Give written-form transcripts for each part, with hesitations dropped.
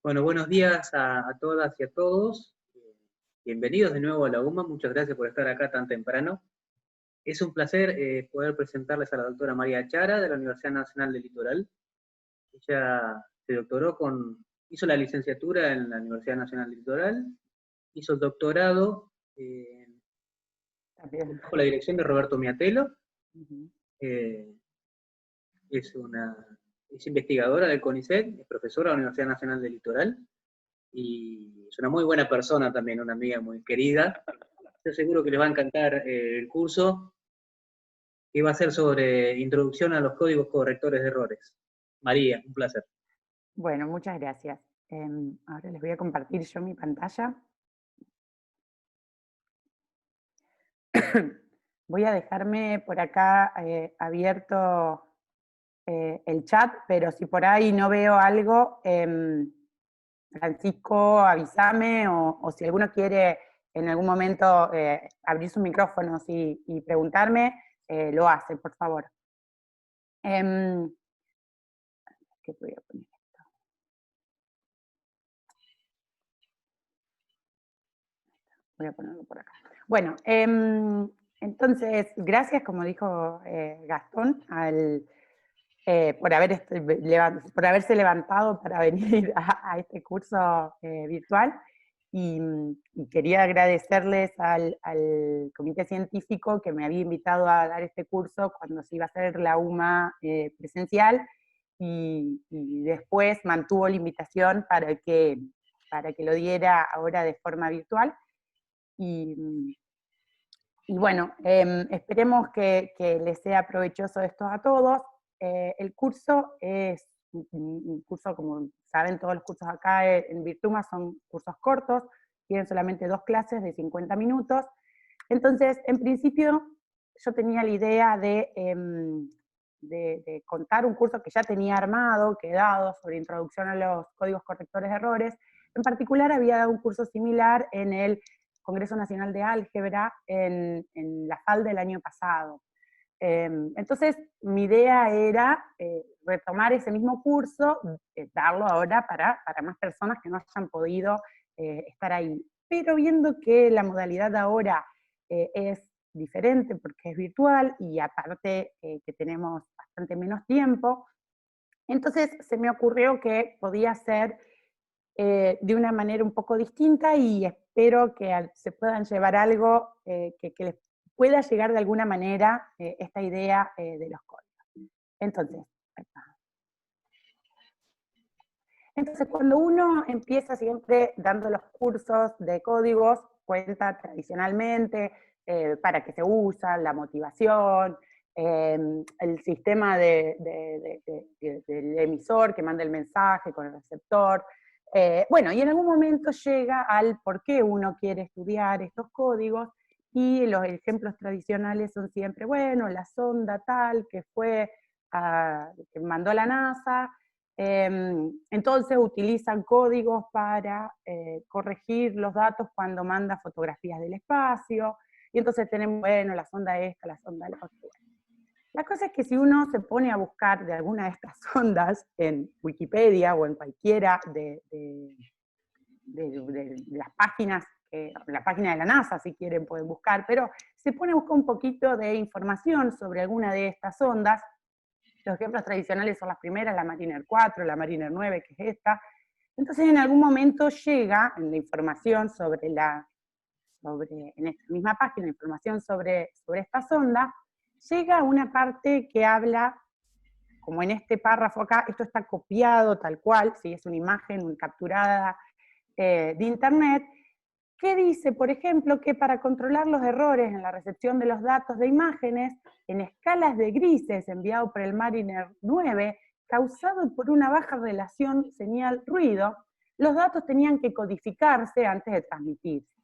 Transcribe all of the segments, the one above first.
Bueno, buenos días a todas y a todos. Bienvenidos de nuevo a la UMA. Muchas gracias por estar acá tan temprano. Es un placer poder presentarles a la doctora María Chara de la Universidad Nacional del Litoral. Ella se doctoró hizo la licenciatura en la Universidad Nacional del Litoral, hizo el doctorado bajo la dirección de Roberto Miatelo. Es investigadora del CONICET, es profesora de la Universidad Nacional del Litoral, y es una muy buena persona también, una amiga muy querida. Estoy seguro que les va a encantar el curso, que va a ser sobre introducción a los códigos correctores de errores. María, un placer. Bueno, muchas gracias. Ahora les voy a compartir yo mi pantalla. Voy a dejarme por acá abierto el chat, pero si por ahí no veo algo, Francisco, avísame, o si alguno quiere en algún momento abrir sus micrófonos y preguntarme, lo hace, por favor. ¿Qué voy a poner? Voy a ponerlo por acá. Bueno, entonces, gracias, como dijo Gastón, por haberse levantado para venir a este curso virtual. Y quería agradecerles al comité científico que me había invitado a dar este curso cuando se iba a hacer la UMA presencial, y después mantuvo la invitación para que lo diera ahora de forma virtual. Y bueno, esperemos que les sea provechoso esto a todos. El curso es un curso, como saben todos los cursos acá en Virtuma, son cursos cortos, tienen solamente 2 clases de 50 minutos. Entonces, en principio, yo tenía la idea de contar un curso que ya tenía armado, quedado, sobre introducción a los códigos correctores de errores. En particular, había dado un curso similar en el Congreso Nacional de Álgebra en la FAL del año pasado. Entonces, mi idea era retomar ese mismo curso, darlo ahora para más personas que no hayan podido estar ahí. Pero viendo que la modalidad ahora es diferente porque es virtual, y aparte que tenemos bastante menos tiempo, entonces se me ocurrió que podía ser de una manera un poco distinta, y espero que se puedan llevar algo que les pueda llegar de alguna manera esta idea de los códigos. Entonces, cuando uno empieza siempre dando los cursos de códigos, cuenta tradicionalmente para qué se usa, la motivación, el sistema del emisor que manda el mensaje con el receptor. Bueno, y en algún momento llega al por qué uno quiere estudiar estos códigos, y los ejemplos tradicionales son siempre, bueno, la sonda tal que que mandó la NASA, entonces utilizan códigos para corregir los datos cuando manda fotografías del espacio, y entonces tenemos, bueno, la sonda esta, la sonda la otra. La cosa es que si uno se pone a buscar de alguna de estas sondas en Wikipedia o en cualquiera de las páginas, la página de la NASA, si quieren pueden buscar, pero se pone a buscar un poquito de información sobre alguna de estas sondas. Los ejemplos tradicionales son las primeras, la Mariner 4, la Mariner 9, que es esta. Entonces, en algún momento llega en la información en esta misma página, información sobre esta sonda, llega una parte que habla, como en este párrafo acá, esto está copiado tal cual, ¿sí? Es una imagen capturada de internet, que dice, por ejemplo, que para controlar los errores en la recepción de los datos de imágenes en escalas de grises enviado por el Mariner 9, causado por una baja relación señal-ruido, los datos tenían que codificarse antes de transmitirse.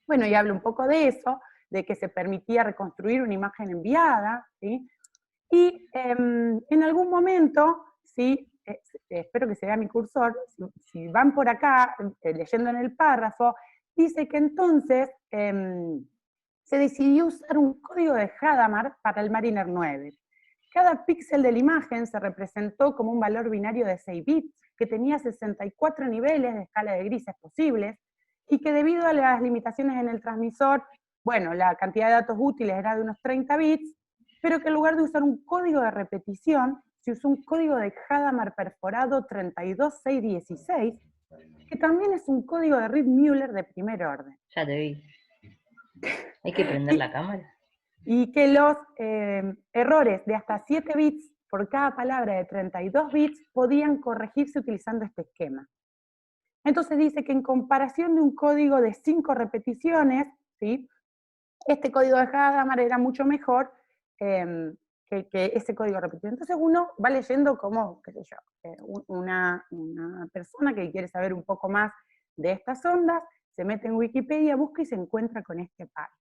Bueno, y habla un poco de eso, de que se permitía reconstruir una imagen enviada, ¿sí? Y en algún momento, ¿sí? Espero que se vea mi cursor, si van por acá, leyendo en el párrafo, dice que entonces se decidió usar un código de Hadamard para el Mariner 9. Cada píxel de la imagen se representó como un valor binario de 6 bits, que tenía 64 niveles de escala de grises posibles, y que debido a las limitaciones en el transmisor, bueno, la cantidad de datos útiles era de unos 30 bits, pero que en lugar de usar un código de repetición, se usó un código de Hadamard perforado 32616, que también es un código de Reed-Muller de primer orden. Ya te vi. Hay que prender la cámara. Y que los errores de hasta 7 bits por cada palabra de 32 bits podían corregirse utilizando este esquema. Entonces dice que en comparación de un código de 5 repeticiones, ¿sí?, este código de Hadamard era mucho mejor que ese código repetido. Entonces uno va leyendo como, qué sé yo, una persona que quiere saber un poco más de estas ondas, se mete en Wikipedia, busca y se encuentra con este párrafo.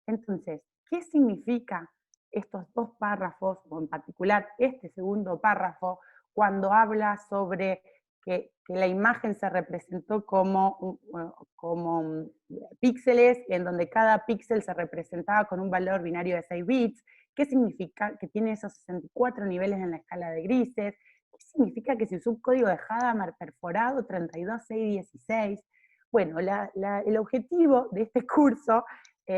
Entonces, ¿qué significa estos dos párrafos, o en particular este segundo párrafo, cuando habla sobre que la imagen se representó como píxeles, en donde cada píxel se representaba con un valor binario de 6 bits? ¿Qué significa que tiene esos 64 niveles en la escala de grises? ¿Qué significa que se usó un código de Hadamard perforado 32616? Bueno, el objetivo de este curso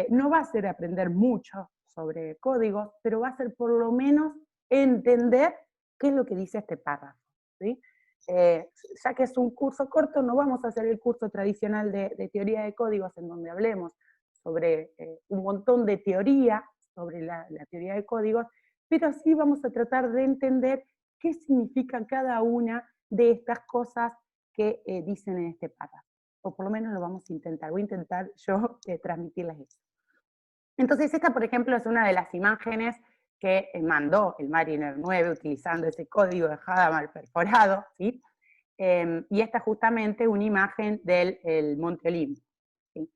no va a ser aprender mucho sobre códigos, pero va a ser por lo menos entender qué es lo que dice este párrafo, ¿sí? Ya que es un curso corto, no vamos a hacer el curso tradicional de teoría de códigos, en donde hablemos sobre un montón de teoría sobre la teoría de códigos, pero sí vamos a tratar de entender qué significa cada una de estas cosas que dicen en este párrafo. O por lo menos lo vamos a intentar. Voy a intentar yo transmitirles eso. Entonces esta, por ejemplo, es una de las imágenes que mandó el Mariner 9 utilizando ese código de Hadamard perforado, ¿sí? Y esta es justamente una imagen del Monte Olimpo, ¿sí?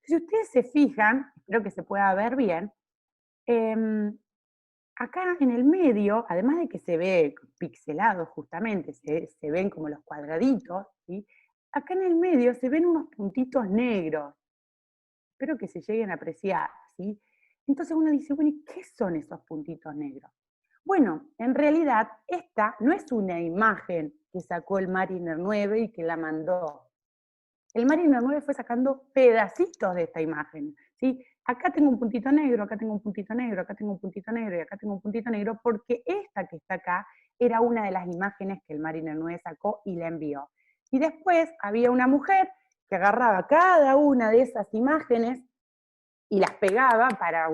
Si ustedes se fijan, espero que se pueda ver bien, acá en el medio, además de que se ve pixelado justamente, se ven como los cuadraditos, ¿sí? Acá en el medio se ven unos puntitos negros. Espero que se lleguen a apreciar, ¿sí? Entonces uno dice, bueno, ¿y qué son esos puntitos negros? Bueno, en realidad esta no es una imagen que sacó el Mariner 9 y que la mandó. El Mariner 9 fue sacando pedacitos de esta imagen, ¿sí? Acá tengo un puntito negro, acá tengo un puntito negro, acá tengo un puntito negro y acá tengo un puntito negro, porque esta que está acá era una de las imágenes que el Mariner 9 sacó y la envió. Y después había una mujer que agarraba cada una de esas imágenes y las pegaba para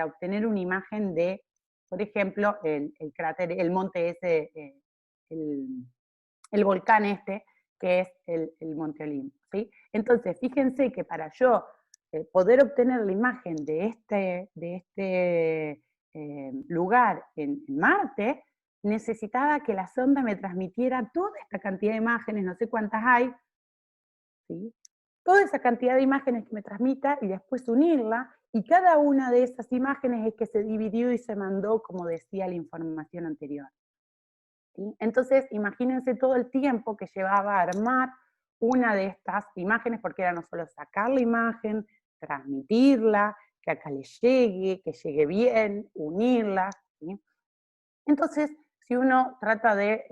obtener una imagen de, por ejemplo, el cráter, el monte ese, el volcán este, que es el Monte Olimpo, ¿sí? Entonces, fíjense que para yo poder obtener la imagen de este lugar en Marte, necesitaba que la sonda me transmitiera toda esta cantidad de imágenes, no sé cuántas hay, ¿sí? Toda esa cantidad de imágenes que me transmita y después unirla, y cada una de esas imágenes es que se dividió y se mandó, como decía la información anterior, ¿sí? Entonces, imagínense todo el tiempo que llevaba a armar una de estas imágenes, porque era no solo sacar la imagen, transmitirla, que acá le llegue, que llegue bien, unirla, ¿sí? Entonces, si uno trata de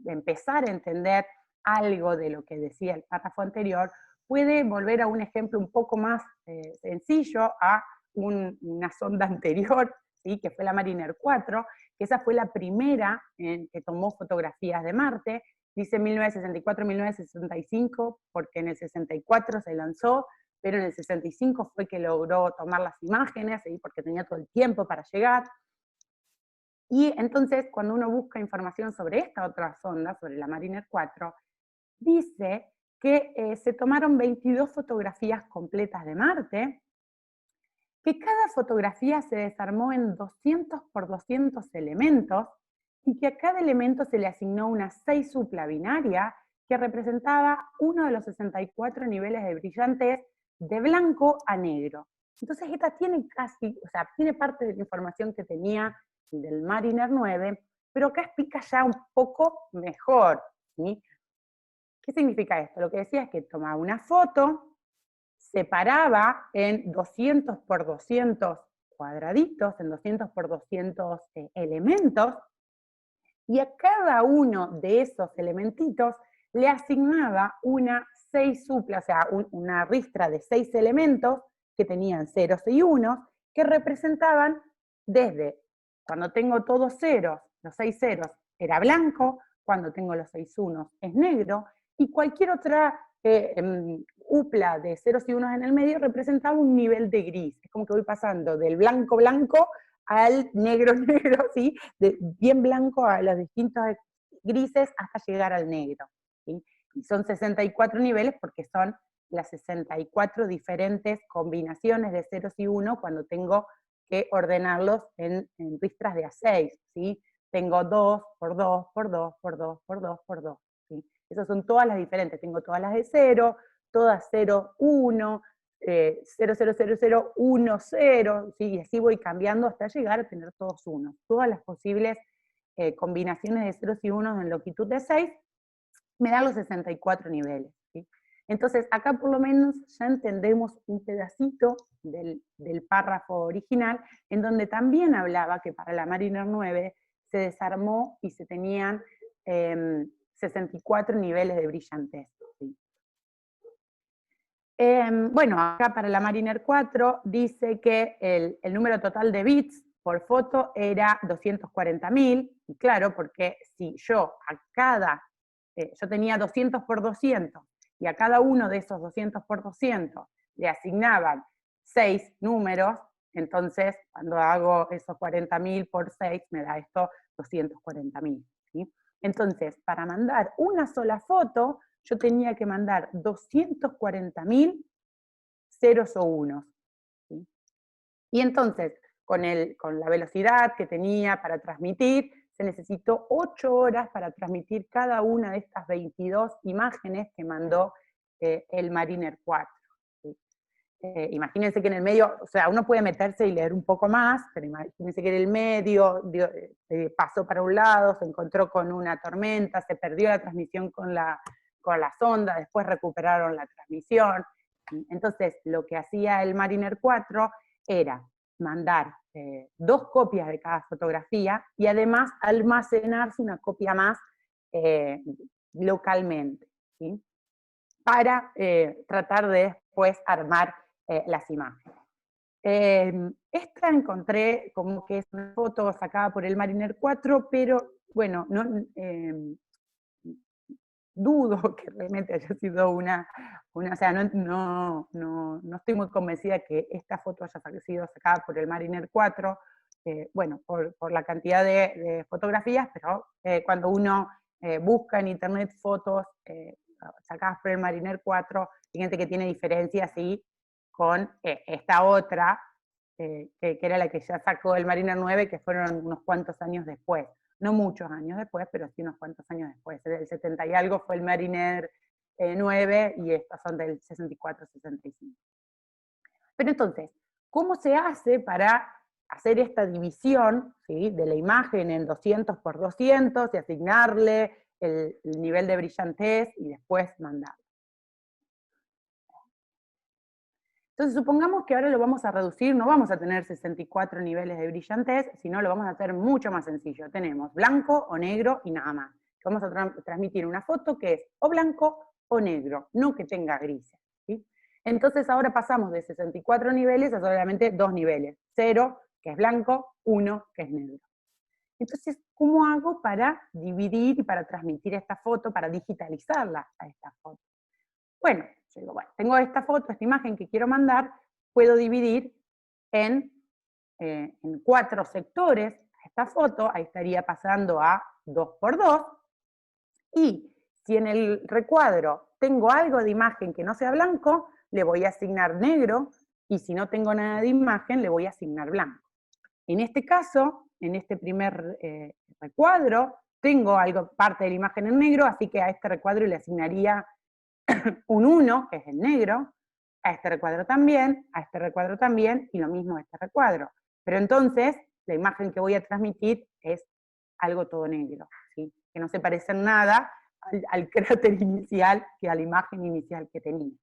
empezar a entender algo de lo que decía el párrafo anterior, puede volver a un ejemplo un poco más sencillo, a una sonda anterior, ¿sí?, que fue la Mariner 4, que esa fue la primera que tomó fotografías de Marte. Dice 1964-1965, porque en el 64 se lanzó, pero en el 65 fue que logró tomar las imágenes, ¿sí?, porque tenía todo el tiempo para llegar. Y entonces, cuando uno busca información sobre esta otra sonda, sobre la Mariner 4, dice que se tomaron 22 fotografías completas de Marte, que cada fotografía se desarmó en 200 por 200 elementos, y que a cada elemento se le asignó una 6 supla binaria que representaba uno de los 64 niveles de brillantez de blanco a negro. Entonces esta tiene tiene parte de la información que tenía del Mariner 9, pero acá explica ya un poco mejor, ¿sí? ¿Qué significa esto? Lo que decía es que tomaba una foto, separaba en 200 por 200 cuadraditos, en 200 por 200 elementos, y a cada uno de esos elementitos le asignaba una 6 supla, o sea, una ristra de 6 elementos que tenían ceros y unos, que representaban desde, cuando tengo todos ceros, los 6 ceros era blanco, cuando tengo los 6 unos es negro, y cualquier otra upla de ceros y unos en el medio representaba un nivel de gris. Es como que voy pasando del blanco blanco al negro negro, ¿sí? De bien blanco a los distintos grises hasta llegar al negro, ¿sí? Y son 64 niveles porque son las 64 diferentes combinaciones de ceros y uno cuando tengo que ordenarlos en ristras de A6, ¿sí? Tengo 2 por 2 por 2 por 2 por 2 por 2, ¿sí? Esas son todas las diferentes, tengo todas las de 0, todas 0, 1, 0, 0, 0, 0, 1, 0, ¿sí? Y así voy cambiando hasta llegar a tener todos unos. Todas las posibles combinaciones de ceros y unos en longitud de 6 me dan los 64 niveles, ¿sí? Entonces, acá por lo menos ya entendemos un pedacito del párrafo original, en donde también hablaba que para la Mariner 9 se desarmó y se tenían 64 niveles de brillantez, ¿sí? Bueno, acá para la Mariner 4 dice que el número total de bits por foto era 240.000, y claro, porque si yo a cada, yo tenía 200 por 200, y a cada uno de esos 200 por 200 le asignaban 6 números, entonces cuando hago esos 40.000 por 6 me da esto 240.000, ¿sí? Entonces, para mandar una sola foto, yo tenía que mandar 240.000 ceros o unos, ¿sí? Y entonces, con la velocidad que tenía para transmitir, se necesitó 8 horas para transmitir cada una de estas 22 imágenes que mandó el Mariner 4. ¿Sí? Imagínense que en el medio, o sea, uno puede meterse y leer un poco más, pero imagínense que en el medio pasó para un lado, se encontró con una tormenta, se perdió la transmisión con la sonda, después recuperaron la transmisión. Entonces, lo que hacía el Mariner 4 era mandar 2 copias de cada fotografía y además almacenarse una copia más localmente, ¿sí? Para tratar de después armar las imágenes. Esta encontré como que es una foto sacada por el Mariner 4, pero bueno, no, dudo que realmente haya sido o sea, no estoy muy convencida que esta foto haya sido sacada por el Mariner 4, bueno, por la cantidad de fotografías, pero cuando uno busca en internet fotos sacadas por el Mariner 4, fíjense que tiene diferencias, ¿sí? Con esta otra, que era la que ya sacó el Mariner 9, que fueron unos cuantos años después. No muchos años después, pero sí unos cuantos años después. El 70 y algo fue el Mariner 9 y estas son del 64-65. Pero entonces, ¿cómo se hace para hacer esta división, ¿sí? De la imagen en 200 por 200 y asignarle el nivel de brillantez y después mandarlo? Entonces, supongamos que ahora lo vamos a reducir, no vamos a tener 64 niveles de brillantez, sino lo vamos a hacer mucho más sencillo. Tenemos blanco o negro y nada más. Vamos a transmitir una foto que es o blanco o negro, no que tenga grises, ¿sí? Entonces ahora pasamos de 64 niveles a solamente 2 niveles. 0, que es blanco, 1, que es negro. Entonces, ¿cómo hago para dividir y para transmitir esta foto, para digitalizarla a esta foto? Bueno, yo digo, bueno, tengo esta foto, esta imagen que quiero mandar, puedo dividir en 4 sectores esta foto, ahí estaría pasando a 2 por 2, y si en el recuadro tengo algo de imagen que no sea blanco, le voy a asignar negro, y si no tengo nada de imagen, le voy a asignar blanco. En este caso, en este primer recuadro, tengo parte de la imagen en negro, así que a este recuadro le asignaría un 1, que es el negro, a este recuadro también, y lo mismo a este recuadro. Pero entonces, la imagen que voy a transmitir es algo todo negro, ¿sí? Que no se parece en nada al cráter inicial, que a la imagen inicial que tenía.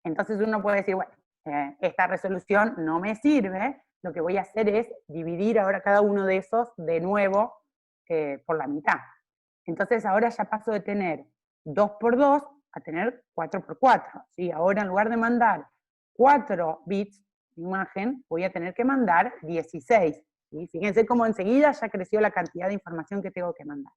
Entonces uno puede decir, bueno, esta resolución no me sirve, lo que voy a hacer es dividir ahora cada uno de esos de nuevo por la mitad. Entonces ahora ya paso de tener 2 por 2 a tener 4 por 4. ¿Sí? Ahora en lugar de mandar 4 bits de imagen, voy a tener que mandar 16. ¿Sí? Fíjense cómo enseguida ya creció la cantidad de información que tengo que mandar.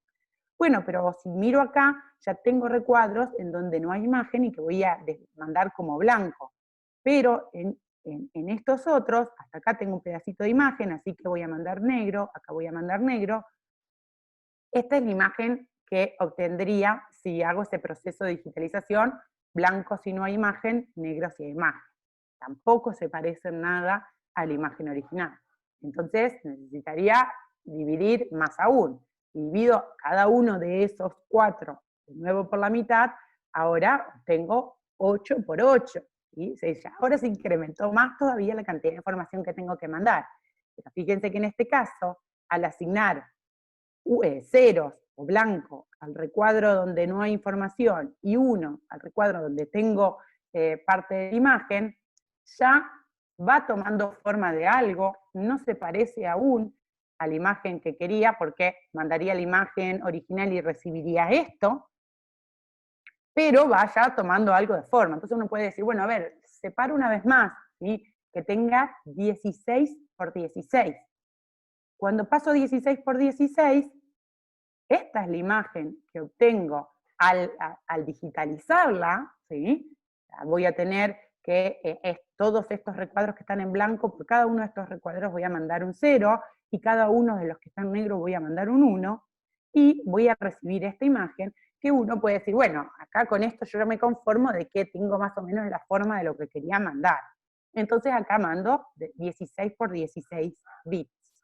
Bueno, pero si miro acá, ya tengo recuadros en donde no hay imagen y que voy a mandar como blanco. Pero en estos otros, hasta acá tengo un pedacito de imagen, así que voy a mandar negro, acá voy a mandar negro. Esta es la imagen que obtendría si hago ese proceso de digitalización, blanco si no hay imagen, negro si hay imagen. Tampoco se parece en nada a la imagen original. Entonces necesitaría dividir más aún. Divido cada uno de esos 4 de nuevo por la mitad, ahora tengo 8 por 8. ¿Sí? Ahora se incrementó más todavía la cantidad de información que tengo que mandar. Pero fíjense que en este caso, al asignar ceros o blanco al recuadro donde no hay información y 1 al recuadro donde tengo parte de la imagen, ya va tomando forma de algo, no se parece aún a la imagen que quería, porque mandaría la imagen original y recibiría esto, pero va ya tomando algo de forma. Entonces uno puede decir, bueno, a ver, separo una vez más, ¿sí? Que tenga 16 por 16. Cuando paso 16 por 16, esta es la imagen que obtengo al digitalizarla, ¿sí? Voy a tener que todos estos recuadros que están en blanco, por cada uno de estos recuadros voy a mandar un 0, y cada uno de los que están en negro voy a mandar un 1, y voy a recibir esta imagen, que uno puede decir, bueno, acá con esto yo ya me conformo de que tengo más o menos la forma de lo que quería mandar. Entonces acá mando 16 por 16 bits.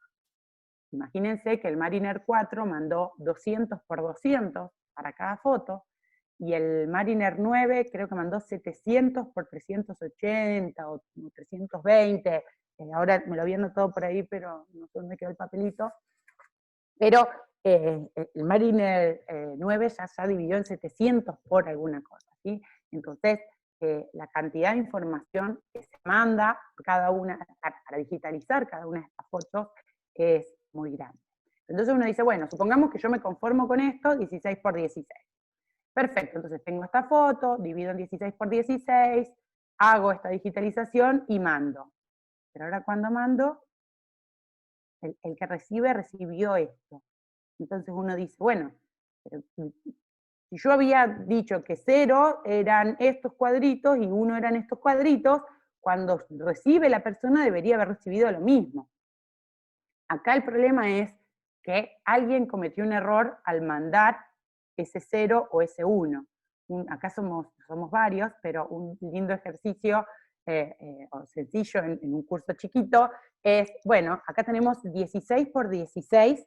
Imagínense que el Mariner 4 mandó 200 por 200 para cada foto, y el Mariner 9 creo que mandó 700 por 380 o 320, ahora me lo había anotado por ahí, pero no sé dónde quedó el papelito, pero el Mariner 9 ya dividió en 700 por alguna cosa, ¿sí? Entonces, la cantidad de información que se manda cada una, para digitalizar cada una de estas fotos es muy grande. Entonces uno dice, bueno, supongamos que yo me conformo con esto, 16 por 16. Perfecto, entonces tengo esta foto, divido en 16 por 16, hago esta digitalización y mando. Pero ahora cuando mando, el que recibió esto. Entonces uno dice, bueno, pero si yo había dicho que 0 eran estos cuadritos y 1 eran estos cuadritos, cuando recibe la persona debería haber recibido lo mismo. Acá el problema es que alguien cometió un error al mandar ese 0 o ese 1. Acá somos varios, pero un lindo ejercicio o sencillo en un curso chiquito es, bueno, acá tenemos 16 por 16,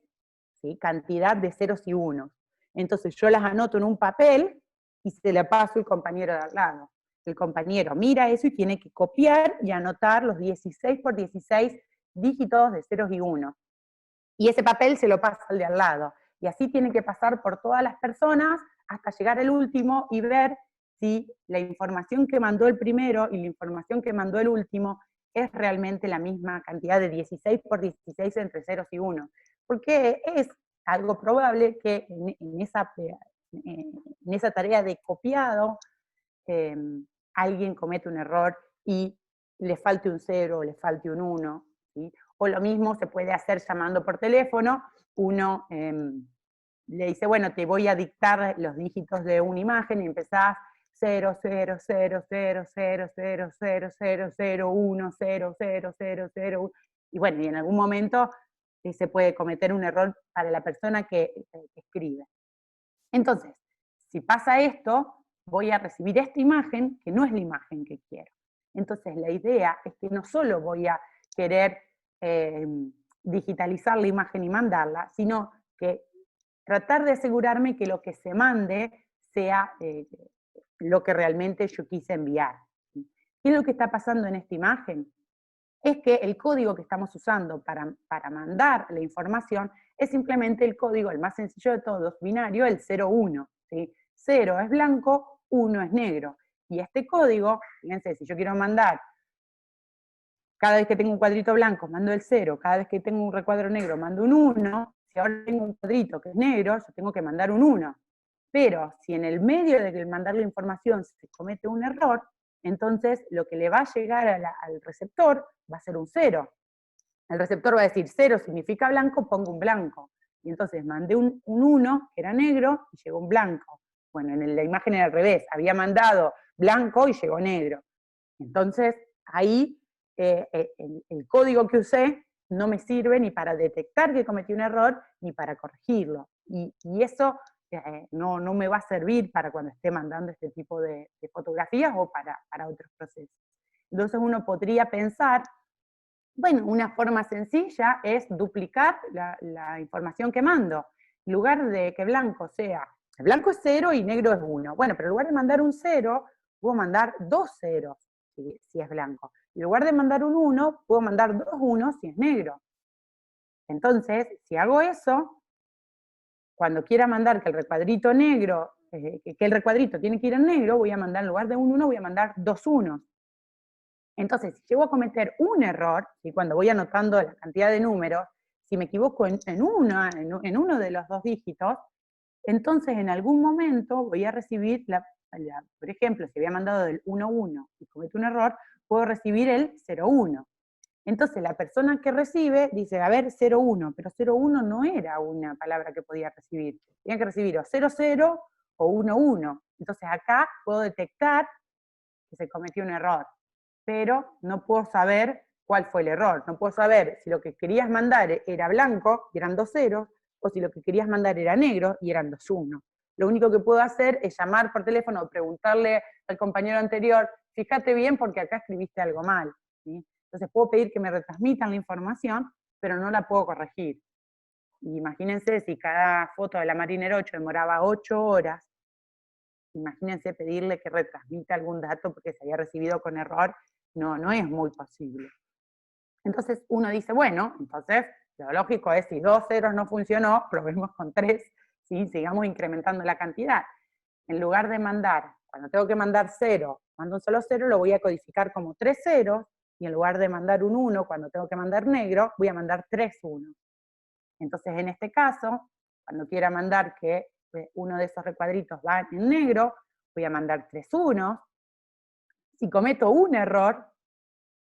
¿sí? Cantidad de ceros y unos. Entonces yo las anoto en un papel y se la paso al compañero de al lado. El compañero mira eso y tiene que copiar y anotar los 16 por 16 dígitos de ceros y unos. Y ese papel se lo pasa al de al lado. Y así tiene que pasar por todas las personas hasta llegar al último y ver si la información que mandó el primero y la información que mandó el último es realmente la misma cantidad de 16 por 16 entre ceros y unos. Porque es algo probable que en esa tarea de copiado alguien comete un error y le falte un 0 o le falte un 1, ¿sí? O lo mismo se puede hacer llamando por teléfono, uno le dice, bueno, te voy a dictar los dígitos de una imagen y empezás 0, 0, 0, 0, 0, 0, 0, 0, 0, 1, 0, 0, 0, 0, 1, y bueno, y en algún momento se puede cometer un error para la persona que escribe. Entonces, si pasa esto, voy a recibir esta imagen que no es la imagen que quiero. Entonces la idea es que no solo voy a querer digitalizar la imagen y mandarla, sino que tratar de asegurarme que lo que se mande sea lo que realmente yo quise enviar. ¿Qué es lo que está pasando en esta imagen? Es que el código que estamos usando para mandar la información es simplemente el código, el más sencillo de todos, binario, el 0-1. ¿Sí? 0 es blanco, 1 es negro. Y este código, fíjense, si yo quiero mandar cada vez que tengo un cuadrito blanco mando el 0, cada vez que tengo un recuadro negro mando un 1, si ahora tengo un cuadrito que es negro, yo tengo que mandar un 1. Pero si en el medio de mandar la información se comete un error, entonces lo que le va a llegar al receptor va a ser un 0. El receptor va a decir 0 significa blanco, pongo un blanco. Y entonces mandé un 1, que era negro, y llegó un blanco. Bueno, en la imagen era al revés, había mandado blanco y llegó negro. Entonces, ahí el código que usé no me sirve ni para detectar que cometí un error, ni para corregirlo. Y eso no me va a servir para cuando esté mandando este tipo de fotografías o para otros procesos. Entonces uno podría pensar, bueno, una forma sencilla es duplicar la información que mando. En lugar de que blanco sea, blanco es 0 y negro es 1. Bueno, pero en lugar de mandar un 0, puedo mandar 2 ceros si es blanco. En lugar de mandar un 1, puedo mandar 2 1 si es negro. Entonces, si hago eso, cuando quiera mandar que el recuadrito negro, que el recuadrito tiene que ir en negro, voy a mandar, en lugar de un 1, voy a mandar 2 1. Entonces, si llego a cometer un error, y cuando voy anotando la cantidad de números, si me equivoco en uno de los 2 dígitos, entonces en algún momento voy a recibir, por ejemplo, si había mandado del 1 1 y cometo un error, puedo recibir el 0 1. Entonces la persona que recibe dice, a ver, 0 1, pero 0 1 no era una palabra que podía recibir. Tenía que recibir o 0 0 o 1 1. Entonces acá puedo detectar que se cometió un error, pero no puedo saber cuál fue el error. No puedo saber si lo que querías mandar era blanco y eran 2 ceros, o si lo que querías mandar era negro y eran 2 1. Lo único que puedo hacer es llamar por teléfono o preguntarle al compañero anterior, fíjate bien porque acá escribiste algo mal, ¿sí? Entonces puedo pedir que me retransmitan la información, pero no la puedo corregir. Y imagínense si cada foto de la Mariner 8 demoraba 8 horas, imagínense pedirle que retransmita algún dato porque se había recibido con error, no es muy posible. Entonces uno dice, bueno, entonces lo lógico es si 2 ceros no funcionó, probemos con 3, ¿sí? Sigamos incrementando la cantidad. En lugar de mandar, cuando tengo que mandar 0, mando un solo 0, lo voy a codificar como 3 ceros, y en lugar de mandar un 1, cuando tengo que mandar negro, voy a mandar 3 1. Entonces en este caso, cuando quiera mandar que uno de esos recuadritos va en negro, voy a mandar 3 1. Si cometo un error,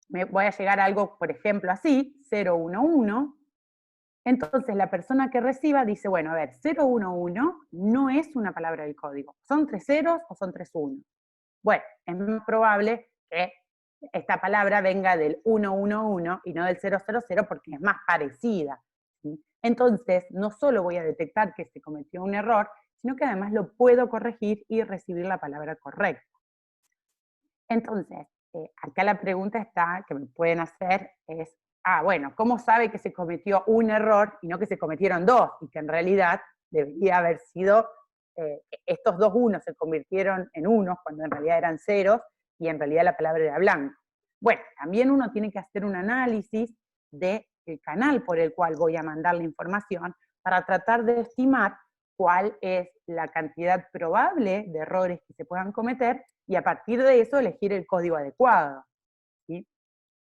me voy a llegar a algo, por ejemplo, así, 0 1 1. Entonces la persona que reciba dice, bueno, a ver, 0 1 1 no es una palabra del código. ¿Son 3 ceros o son 3 1? Bueno, es más probable que esta palabra venga del 1 1 1 y no del 0 0 0 porque es más parecida, ¿sí? Entonces, no solo voy a detectar que se cometió un error, sino que además lo puedo corregir y recibir la palabra correcta. Entonces, acá la pregunta está, que me pueden hacer es, bueno, ¿cómo sabe que se cometió un error y no que se cometieron 2? Y que en realidad debería haber sido, estos 2 unos se convirtieron en unos cuando en realidad eran ceros y en realidad la palabra era blanco. Bueno, también uno tiene que hacer un análisis del canal por el cual voy a mandar la información para tratar de estimar cuál es la cantidad probable de errores que se puedan cometer y a partir de eso elegir el código adecuado, ¿sí?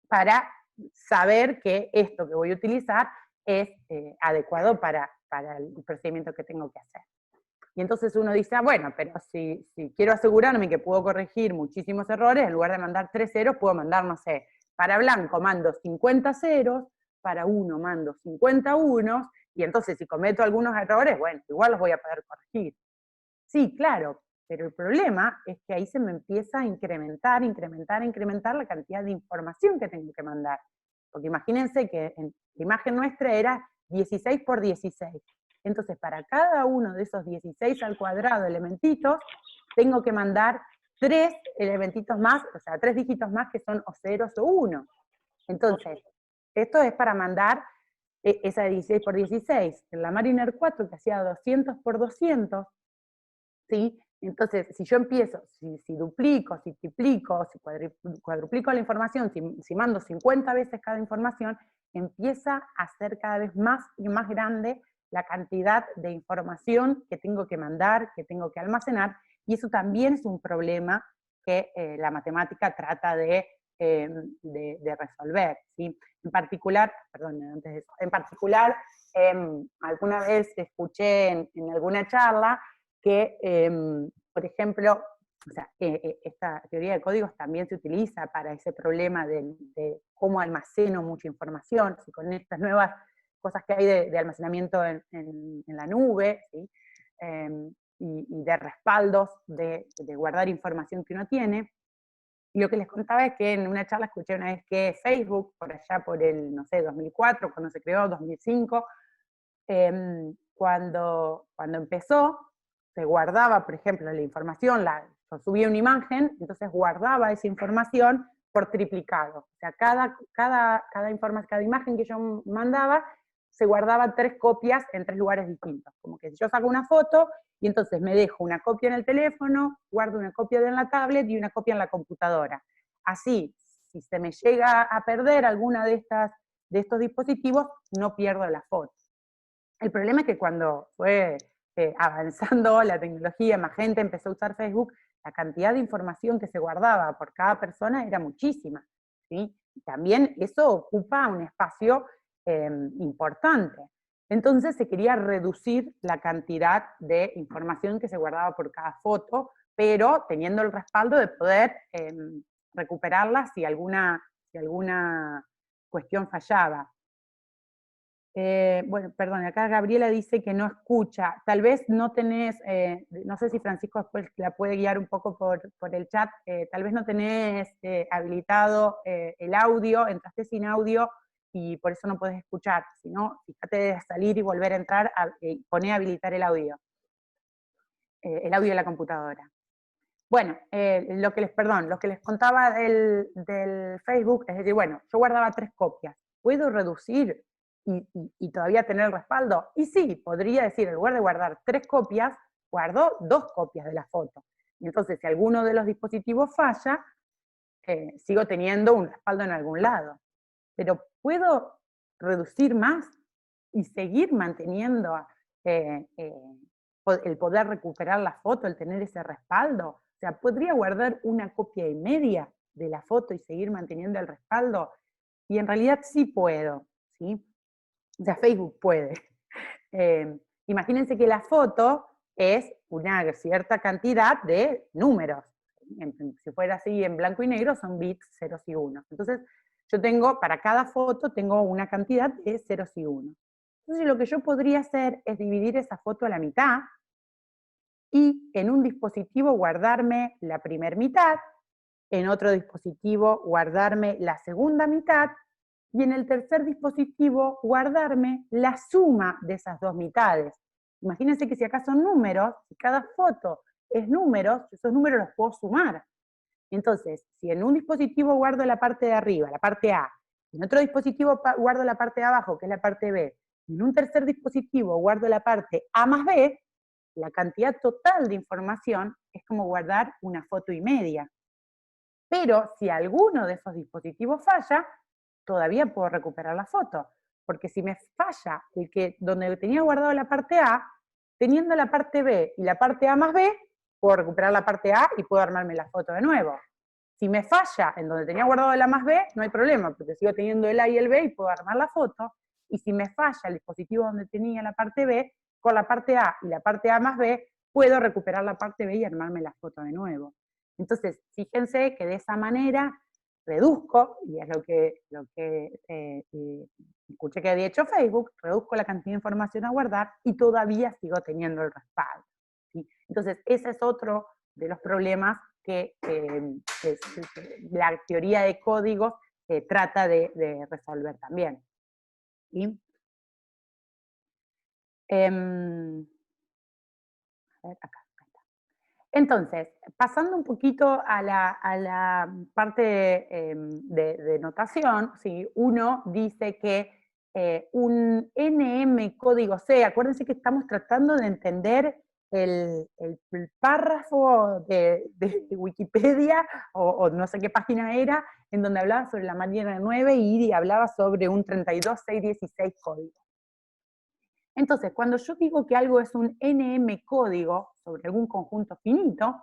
Para saber que esto que voy a utilizar es adecuado para el procedimiento que tengo que hacer. Y entonces uno dice, bueno, pero si quiero asegurarme que puedo corregir muchísimos errores, en lugar de mandar 3 ceros, puedo mandar, no sé, para blanco mando 50 ceros, para 1 mando 50 unos, y entonces si cometo algunos errores, bueno, igual los voy a poder corregir. Sí, claro, pero el problema es que ahí se me empieza a incrementar la cantidad de información que tengo que mandar. Porque imagínense que la imagen nuestra era 16 por 16. Entonces, para cada uno de esos 16 al cuadrado elementitos, tengo que mandar 3 elementitos más, o sea, 3 dígitos más que son o ceros o 1. Entonces, esto es para mandar esa de 16 por 16. En la Mariner 4, que hacía 200 por 200, ¿sí? Entonces, si yo empiezo, si duplico, si triplico, si cuadruplico la información, si mando 50 veces cada información, empieza a ser cada vez más y más grande la cantidad de información que tengo que mandar, que tengo que almacenar, y eso también es un problema que la matemática trata de de resolver, ¿sí? En particular, perdón, antes de eso, en particular, alguna vez escuché en alguna charla que, por ejemplo, o sea, esta teoría de códigos también se utiliza para ese problema de cómo almaceno mucha información, si con estas nuevas cosas que hay de almacenamiento en la nube, ¿sí? Y de respaldos, de guardar información que uno tiene. Y lo que les contaba es que en una charla escuché una vez que Facebook, por allá por el, no sé, 2004, cuando se creó, 2005, cuando empezó, se guardaba, por ejemplo, la información, yo subía una imagen, entonces guardaba esa información por triplicado. O sea, cada imagen que yo mandaba, se guardaba 3 copias en 3 lugares distintos. Como que si yo saco una foto, y entonces me dejo una copia en el teléfono, guardo una copia en la tablet y una copia en la computadora. Así, si se me llega a perder alguna de estos dispositivos, no pierdo la foto. El problema es que cuando fue avanzando la tecnología, más gente empezó a usar Facebook, la cantidad de información que se guardaba por cada persona era muchísima, ¿sí? Y también eso ocupa un espacio importante. Entonces se quería reducir la cantidad de información que se guardaba por cada foto, pero teniendo el respaldo de poder recuperarla si alguna cuestión fallaba. Bueno, perdón, acá Gabriela dice que no escucha. Tal vez no tenés, no sé si Francisco después la puede guiar un poco por el chat, tal vez no tenés habilitado el audio, entraste sin audio y por eso no podés escuchar. Si no, fíjate de salir y volver a entrar, poné a habilitar el audio de la computadora. Bueno, lo que les contaba del Facebook, es decir, bueno, yo guardaba 3 copias. ¿Puedo reducir y todavía tener el respaldo? Y sí, podría decir, en lugar de guardar 3 copias, guardo 2 copias de la foto. Y entonces, si alguno de los dispositivos falla, sigo teniendo un respaldo en algún lado. Pero ¿puedo reducir más y seguir manteniendo el poder recuperar la foto, el tener ese respaldo? O sea, ¿podría guardar una copia y media de la foto y seguir manteniendo el respaldo? Y en realidad sí puedo, ¿sí? O sea, Facebook puede. Imagínense que la foto es una cierta cantidad de números. Si fuera así en blanco y negro, son bits, ceros y unos. Entonces, yo tengo, para cada foto, tengo una cantidad de ceros y unos. Entonces, lo que yo podría hacer es dividir esa foto a la mitad y en un dispositivo guardarme la primera mitad, en otro dispositivo guardarme la segunda mitad, y en el tercer dispositivo guardarme la suma de esas 2 mitades. Imagínense que si acá son números, si cada foto es números, esos números los puedo sumar. Entonces, si en un dispositivo guardo la parte de arriba, la parte A, en otro dispositivo guardo la parte de abajo, que es la parte B, y en un tercer dispositivo guardo la parte A más B, la cantidad total de información es como guardar una foto y media. Pero si alguno de esos dispositivos falla, todavía puedo recuperar la foto. Porque si me falla donde tenía guardado la parte A, teniendo la parte B y la parte A más B, puedo recuperar la parte A y puedo armarme la foto de nuevo. Si me falla en donde tenía guardado el A más B, no hay problema, porque sigo teniendo el A y el B y puedo armar la foto. Y si me falla el dispositivo donde tenía la parte B, con la parte A y la parte A más B, puedo recuperar la parte B y armarme la foto de nuevo. Entonces, fíjense que de esa manera reduzco, y es lo que escuché que había hecho Facebook, reduzco la cantidad de información a guardar y todavía sigo teniendo el respaldo, ¿sí? Entonces, ese es otro de los problemas que la teoría de códigos trata de resolver también, ¿sí? A ver, acá. Entonces, pasando un poquito a la parte de notación, ¿sí? Uno dice que un NM código C, acuérdense que estamos tratando de entender el párrafo de Wikipedia, o no sé qué página era, en donde hablaba sobre la máquina 9 y hablaba sobre un 32.616 código. Entonces, cuando yo digo que algo es un NM código sobre algún conjunto finito,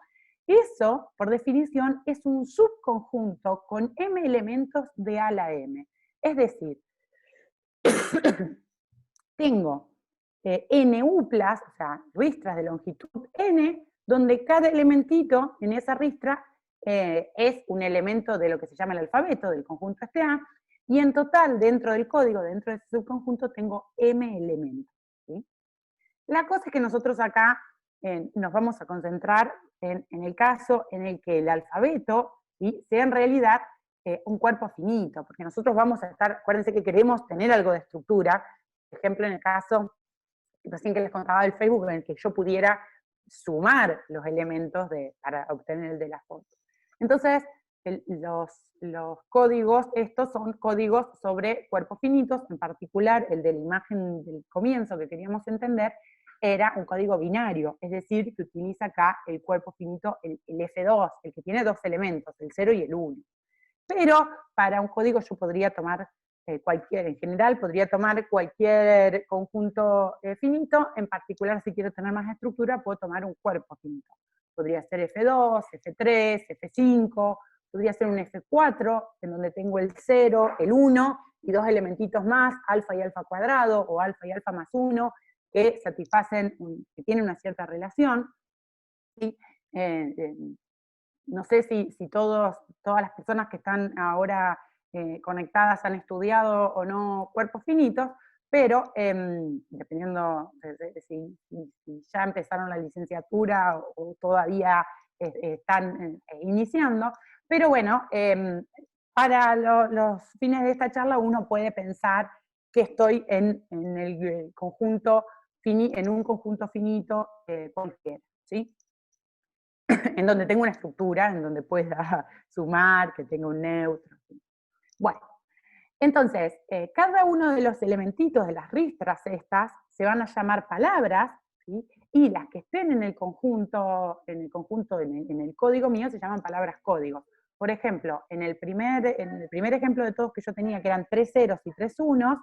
Eso, por definición, es un subconjunto con m elementos de A a la m. Es decir, tengo NU+, o sea, ristras de longitud n, donde cada elementito en esa ristra es un elemento de lo que se llama el alfabeto, del conjunto este A, y en total, dentro del código, dentro de ese subconjunto, tengo m elementos, ¿sí? La cosa es que nosotros acá nos vamos a concentrar en el caso en el que el alfabeto, ¿sí?, sea en realidad un cuerpo finito, porque nosotros vamos a estar, acuérdense que queremos tener algo de estructura, por ejemplo, en el caso, recién que les contaba del Facebook, en el que yo pudiera sumar los elementos para obtener el de la foto. Entonces, los códigos, estos son códigos sobre cuerpos finitos, en particular el de la imagen del comienzo que queríamos entender, era un código binario, es decir, que utiliza acá el cuerpo finito, el F2, el que tiene dos elementos, el 0 y el 1. Pero para un código yo podría tomar en general podría tomar cualquier conjunto finito, en particular si quiero tener más estructura, puedo tomar un cuerpo finito. Podría ser F2, F3, F5, podría ser un F4, en donde tengo el 0, el 1, y dos elementitos más, alfa y alfa cuadrado, o alfa y alfa más 1, que satisfacen, que tienen una cierta relación. ¿Sí? No sé si todas las personas que están ahora conectadas han estudiado o no cuerpos finitos, pero dependiendo de si ya empezaron la licenciatura o todavía están iniciando, pero bueno, para los fines de esta charla uno puede pensar que estoy en el conjunto en un conjunto finito cualquiera, ¿sí? En donde tengo una estructura, en donde pueda sumar, que tenga un neutro. Bueno, entonces, cada uno de los elementitos de las ristras estas se van a llamar palabras, ¿sí? Y las que estén en el conjunto, en el código mío, se llaman palabras códigos. Por ejemplo, en el primer ejemplo de todos que yo tenía, que eran 3 ceros y 3 unos,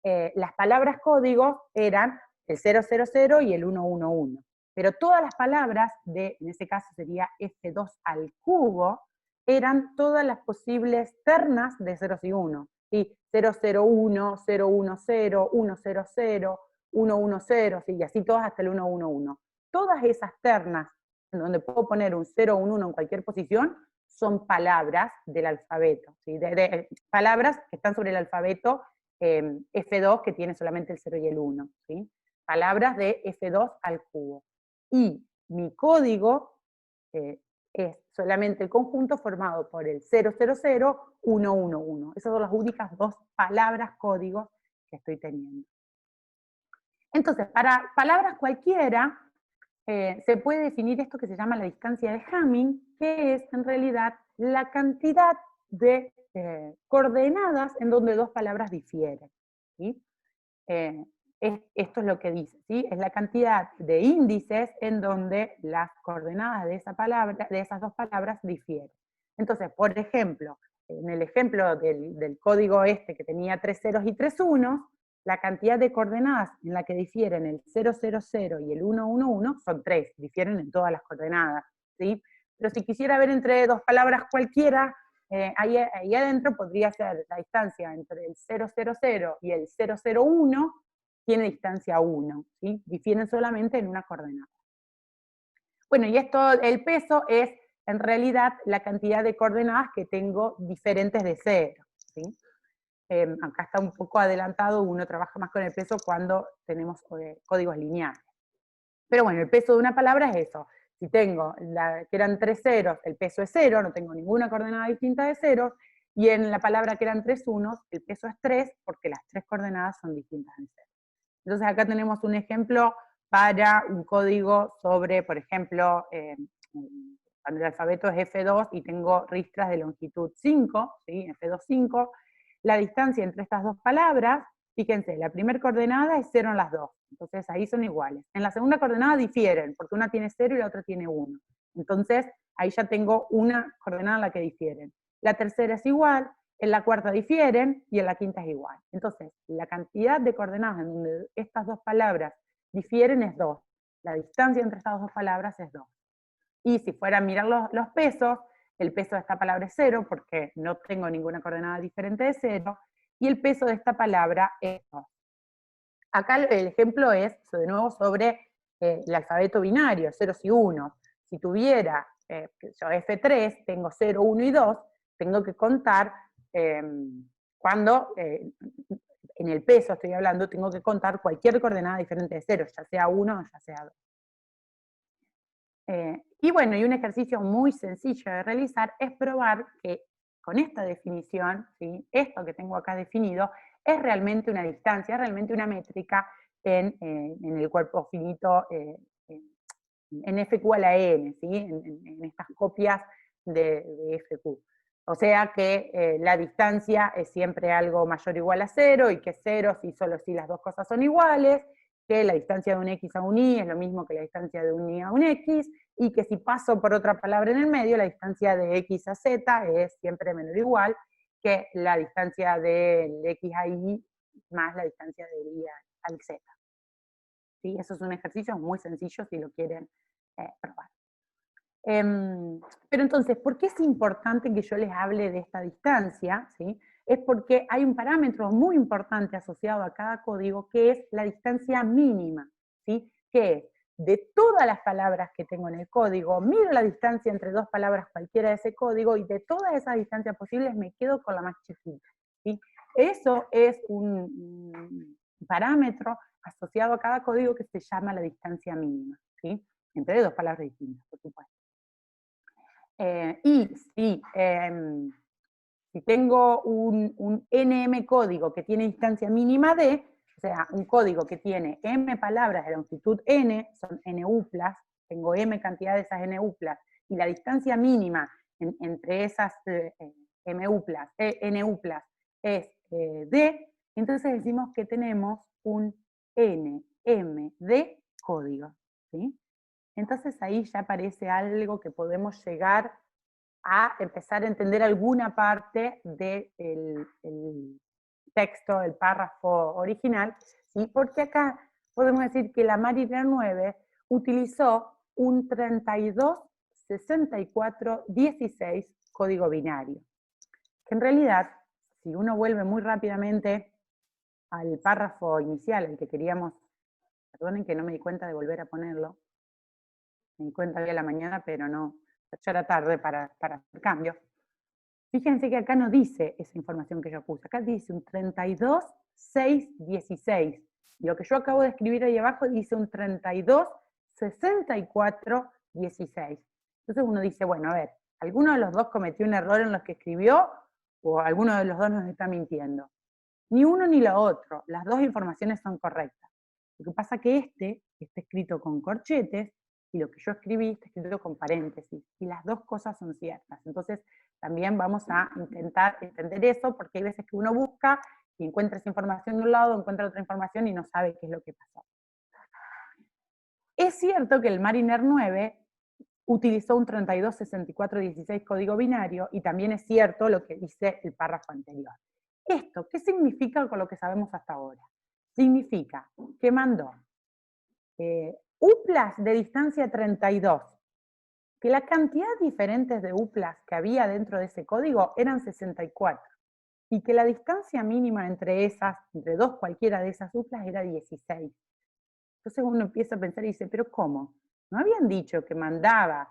las palabras códigos eran el 000 y el 111. Pero todas las palabras en ese caso sería F2 al cubo, eran todas las posibles ternas de ceros y unos. ¿Sí? 001, 010, 100, 110, ¿sí? Y así todas hasta el 111. Todas esas ternas, en donde puedo poner un 0 o un 1 en cualquier posición, son palabras del alfabeto, ¿sí? Palabras que están sobre el alfabeto F2, que tiene solamente el 0 y el 1, ¿sí? Palabras de F2 al cubo. Y mi código es solamente el conjunto formado por el 000, 111. Esas son las únicas dos palabras códigos que estoy teniendo. Entonces, para palabras cualquiera, se puede definir esto que se llama la distancia de Hamming, que es en realidad la cantidad de coordenadas en donde dos palabras difieren, ¿sí? Esto es lo que dice, ¿sí? Es la cantidad de índices en donde las coordenadas de esas dos palabras difieren. Entonces, por ejemplo, en el ejemplo del código este que tenía 3 ceros y 3 unos, la cantidad de coordenadas en la que difieren el 000 y el 111 son 3, difieren en todas las coordenadas, ¿sí? Pero si quisiera ver entre dos palabras cualquiera, ahí adentro podría ser la distancia entre el 000 y el 001, tiene distancia 1, ¿sí? Difieren solamente en una coordenada. Bueno, y esto, el peso es en realidad la cantidad de coordenadas que tengo diferentes de 0, ¿sí? Acá está un poco adelantado, uno trabaja más con el peso cuando tenemos códigos lineales. Pero bueno, el peso de una palabra es eso. Si tengo, que eran 3 ceros, el peso es 0, no tengo ninguna coordenada distinta de ceros, y en la palabra que eran 3 unos, el peso es 3, porque las 3 coordenadas son distintas de 0. Entonces acá tenemos un ejemplo para un código sobre, por ejemplo, cuando el alfabeto es F2 y tengo ristras de longitud 5, ¿sí? F2, 5, la distancia entre estas dos palabras, fíjense, la primera coordenada es 0 en las dos, entonces ahí son iguales. En la segunda coordenada difieren, porque una tiene 0 y la otra tiene 1. Entonces ahí ya tengo una coordenada en la que difieren. La tercera es igual, en la cuarta difieren y en la quinta es igual. Entonces, la cantidad de coordenadas en donde estas dos palabras difieren es 2. La distancia entre estas dos palabras es 2. Y si fuera a mirar los pesos, el peso de esta palabra es 0, porque no tengo ninguna coordenada diferente de 0, y el peso de esta palabra es 2. Acá el ejemplo es, de nuevo, sobre el alfabeto binario, ceros y unos. Si tuviera yo F3, tengo 0, 1 y 2, tengo que contar cuando, en el peso estoy hablando, tengo que contar cualquier coordenada diferente de 0, ya sea 1 o ya sea 2. Y bueno, y un ejercicio muy sencillo de realizar es probar que con esta definición, ¿sí?, esto que tengo acá definido, es realmente una distancia, es realmente una métrica en el cuerpo finito, en FQ a la N, ¿sí?, en estas copias de FQ. O sea que la distancia es siempre algo mayor o igual a 0, y que 0 si solo si las dos cosas son iguales, que la distancia de un X a un Y es lo mismo que la distancia de un Y a un X, y que si paso por otra palabra en el medio, la distancia de X a Z es siempre menor o igual que la distancia del X a Y más la distancia del Y al Z. ¿Sí? Eso es un ejercicio muy sencillo si lo quieren probar. Pero entonces, ¿por qué es importante que yo les hable de esta distancia? ¿Sí? Es porque hay un parámetro muy importante asociado a cada código, que es la distancia mínima, ¿sí? Que es, de todas las palabras que tengo en el código, miro la distancia entre dos palabras cualquiera de ese código, y de todas esas distancias posibles me quedo con la más chiquita, ¿sí? Eso es un parámetro asociado a cada código que se llama la distancia mínima, ¿sí? Entre dos palabras distintas, por supuesto. Y si tengo un NM código que tiene distancia mínima D, o sea, un código que tiene M palabras de longitud N, son NU+, tengo M cantidad de esas NU+, y la distancia mínima entre esas NU+, es D, entonces decimos que tenemos un NMD código, ¿sí? Entonces ahí ya aparece algo que podemos llegar a empezar a entender alguna parte del texto, el párrafo original, ¿sí? Porque acá podemos decir que la Mariner 9 utilizó un 326416 código binario, que en realidad, si uno vuelve muy rápidamente al párrafo inicial, el que queríamos, perdonen que no me di cuenta de volver a ponerlo, me di cuenta hoy a la mañana, pero no, ya era tarde para hacer cambios. Fíjense que acá no dice esa información que yo puse, acá dice un 32.616. Lo que yo acabo de escribir ahí abajo dice un 32.64.16. Entonces uno dice, bueno, a ver, ¿alguno de los dos cometió un error en lo que escribió o alguno de los dos nos está mintiendo? Ni uno ni lo otro, las dos informaciones son correctas. Lo que pasa es que este está escrito con corchetes y lo que yo escribí está escrito con paréntesis, y las dos cosas son ciertas. Entonces también vamos a intentar entender eso, porque hay veces que uno busca y encuentra esa información de un lado, encuentra otra información y no sabe qué es lo que pasó. Es cierto que el Mariner 9 utilizó un 326416 código binario, y también es cierto lo que dice el párrafo anterior. ¿Esto qué significa con lo que sabemos hasta ahora? Significa que mandó uplas de distancia 32, que la cantidad diferentes de uplas que había dentro de ese código eran 64, y que la distancia mínima entre dos cualquiera de esas uplas era 16. Entonces uno empieza a pensar y dice, ¿pero cómo? ¿No habían dicho que mandaba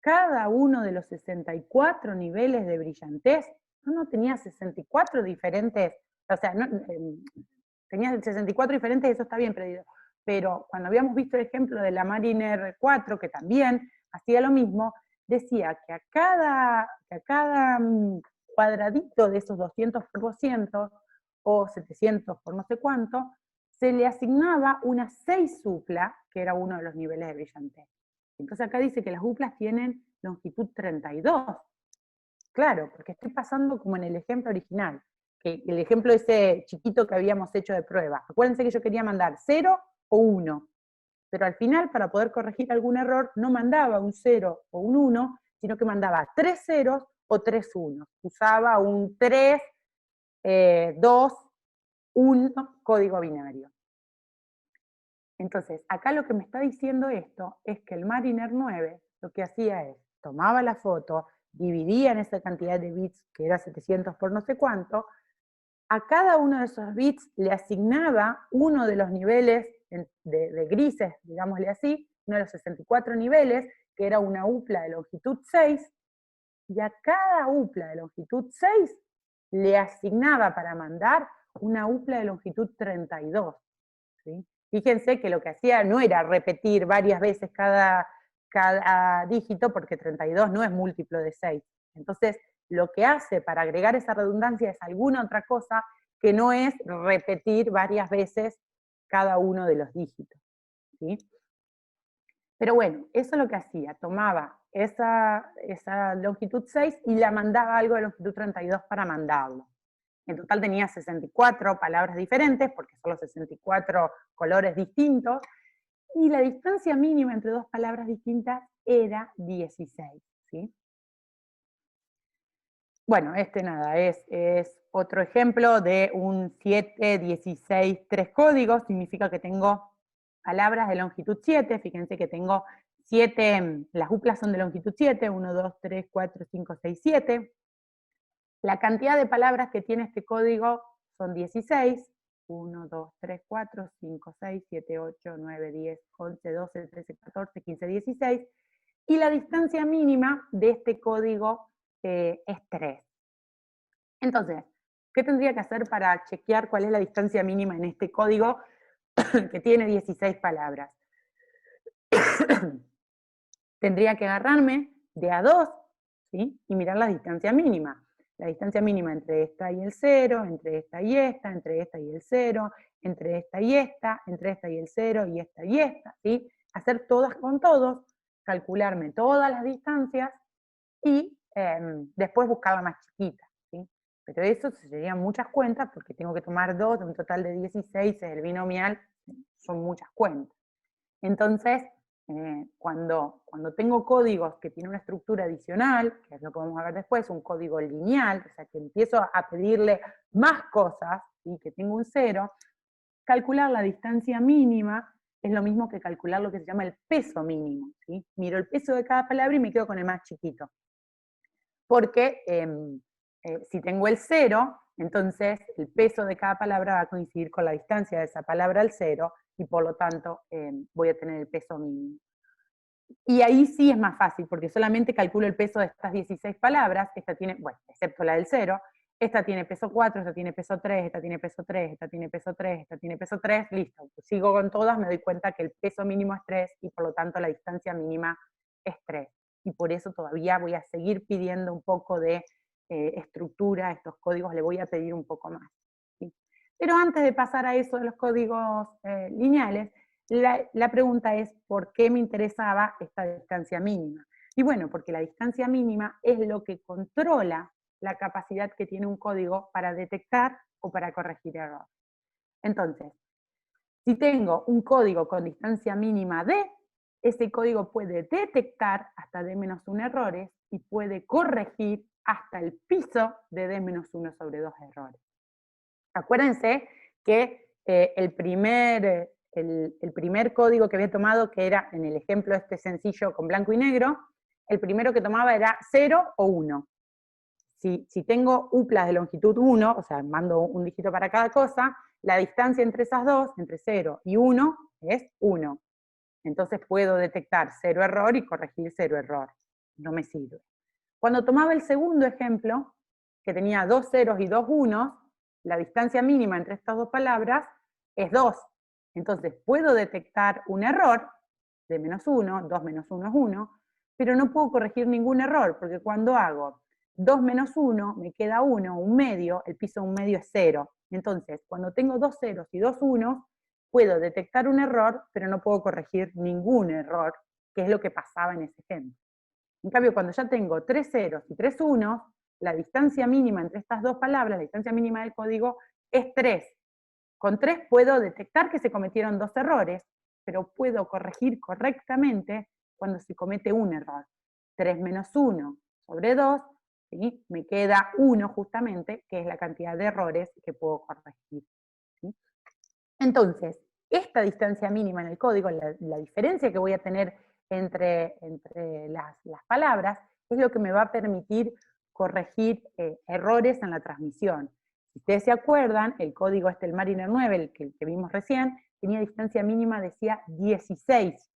cada uno de los 64 niveles de brillantez? No tenía 64 diferentes, o sea, tenía 64 diferentes, eso está bien, pero cuando habíamos visto el ejemplo de la Mariner 4, que también hacía lo mismo, decía que a cada cuadradito de esos 200 por 200, o 700 por no sé cuánto, se le asignaba una 6 upla, que era uno de los niveles de brillantez. Entonces acá dice que las uplas tienen longitud 32. Claro, porque estoy pasando como en el ejemplo original, que el ejemplo ese chiquito que habíamos hecho de prueba. Acuérdense que yo quería mandar 0 o 1, pero al final, para poder corregir algún error, no mandaba un 0 o un 1, sino que mandaba 3 ceros o 3 unos. Usaba un 3, 2, 1 código binario. Entonces, acá lo que me está diciendo esto es que el Mariner 9 lo que hacía es, tomaba la foto, dividía en esa cantidad de bits, que era 700 por no sé cuánto, a cada uno de esos bits le asignaba uno de los niveles de grises, digámosle así, uno de los 64 niveles, que era una upla de longitud 6, y a cada upla de longitud 6 le asignaba para mandar una upla de longitud 32. ¿Sí? Fíjense que lo que hacía no era repetir varias veces cada dígito, porque 32 no es múltiplo de 6. Entonces, lo que hace para agregar esa redundancia es alguna otra cosa que no es repetir varias veces cada uno de los dígitos. ¿Sí? Pero bueno, eso es lo que hacía, tomaba esa longitud 6 y la mandaba algo de longitud 32 para mandarlo. En total tenía 64 palabras diferentes, porque son los 64 colores distintos, y la distancia mínima entre dos palabras distintas era 16, ¿sí? Bueno, nada, es otro ejemplo de un 7, 16, 3 códigos, significa que tengo palabras de longitud 7, fíjense que tengo 7, las uplas son de longitud 7, 1, 2, 3, 4, 5, 6, 7. La cantidad de palabras que tiene este código son 16, 1, 2, 3, 4, 5, 6, 7, 8, 9, 10, 11, 12, 13, 14, 15, 16, y la distancia mínima de este código es 3. Entonces, ¿qué tendría que hacer para chequear cuál es la distancia mínima en este código que tiene 16 palabras? Tendría que agarrarme de a 2, ¿sí? Y mirar la distancia mínima. La distancia mínima entre esta y el 0, entre esta y esta, entre esta y el 0, entre esta y esta, entre esta y el 0, y esta, ¿sí? Hacer todas con todos, calcularme todas las distancias y después buscar la más chiquita, ¿sí? Pero eso serían muchas cuentas porque tengo que tomar 2 de un total de 16, es el binomial, son muchas cuentas. Entonces, cuando tengo códigos que tienen una estructura adicional, que es lo que vamos a ver después, un código lineal, o sea, que empiezo a pedirle más cosas, y que tengo un 0, calcular la distancia mínima es lo mismo que calcular lo que se llama el peso mínimo, ¿sí? Miro el peso de cada palabra y me quedo con el más chiquito. Porque si tengo el 0, entonces el peso de cada palabra va a coincidir con la distancia de esa palabra al 0, y por lo tanto voy a tener el peso mínimo. Y ahí sí es más fácil, porque solamente calculo el peso de estas 16 palabras, esta tiene, bueno, excepto la del 0, esta tiene peso 4, esta tiene peso 3, esta tiene peso 3, esta tiene peso 3, esta tiene peso 3, listo. Sigo con todas, me doy cuenta que el peso mínimo es 3, y por lo tanto la distancia mínima es 3. Y por eso todavía voy a seguir pidiendo un poco de estructura a estos códigos, le voy a pedir un poco más, ¿sí? Pero antes de pasar a eso de los códigos lineales, la pregunta es, ¿por qué me interesaba esta distancia mínima? Y bueno, porque la distancia mínima es lo que controla la capacidad que tiene un código para detectar o para corregir errores. Entonces, si tengo un código con distancia mínima d, ese código puede detectar hasta d-1 errores y puede corregir hasta el piso de d-1 sobre 2 errores. Acuérdense que el primer código que había tomado, que era en el ejemplo este sencillo con blanco y negro, el primero que tomaba era 0 o 1. Si tengo uplas de longitud 1, o sea, mando un dígito para cada cosa, la distancia entre esas dos, entre 0 y 1, es 1. Entonces puedo detectar 0 error y corregir 0 error. No me sirve. Cuando tomaba el segundo ejemplo, que tenía 2 ceros y 2 unos, la distancia mínima entre estas dos palabras es 2. Entonces puedo detectar un error de -1, 2 menos 1 es 1, pero no puedo corregir ningún error, porque cuando hago 2 menos 1, me queda 1, un medio, el piso de un medio es 0. Entonces, cuando tengo 2 ceros y 2 unos, puedo detectar un error, pero no puedo corregir ningún error, que es lo que pasaba en ese ejemplo. En cambio, cuando ya tengo 3 ceros y 3 unos, la distancia mínima entre estas dos palabras, la distancia mínima del código, es 3. Con 3 puedo detectar que se cometieron 2 errores, pero puedo corregir correctamente cuando se comete un error. 3 menos 1 sobre 2, ¿sí? Me queda 1 justamente, que es la cantidad de errores que puedo corregir, ¿sí? Entonces, esta distancia mínima en el código, la diferencia que voy a tener entre las palabras es lo que me va a permitir corregir errores en la transmisión. Si ustedes se acuerdan, el código el Mariner 9, el que vimos recién, tenía distancia mínima, decía 16.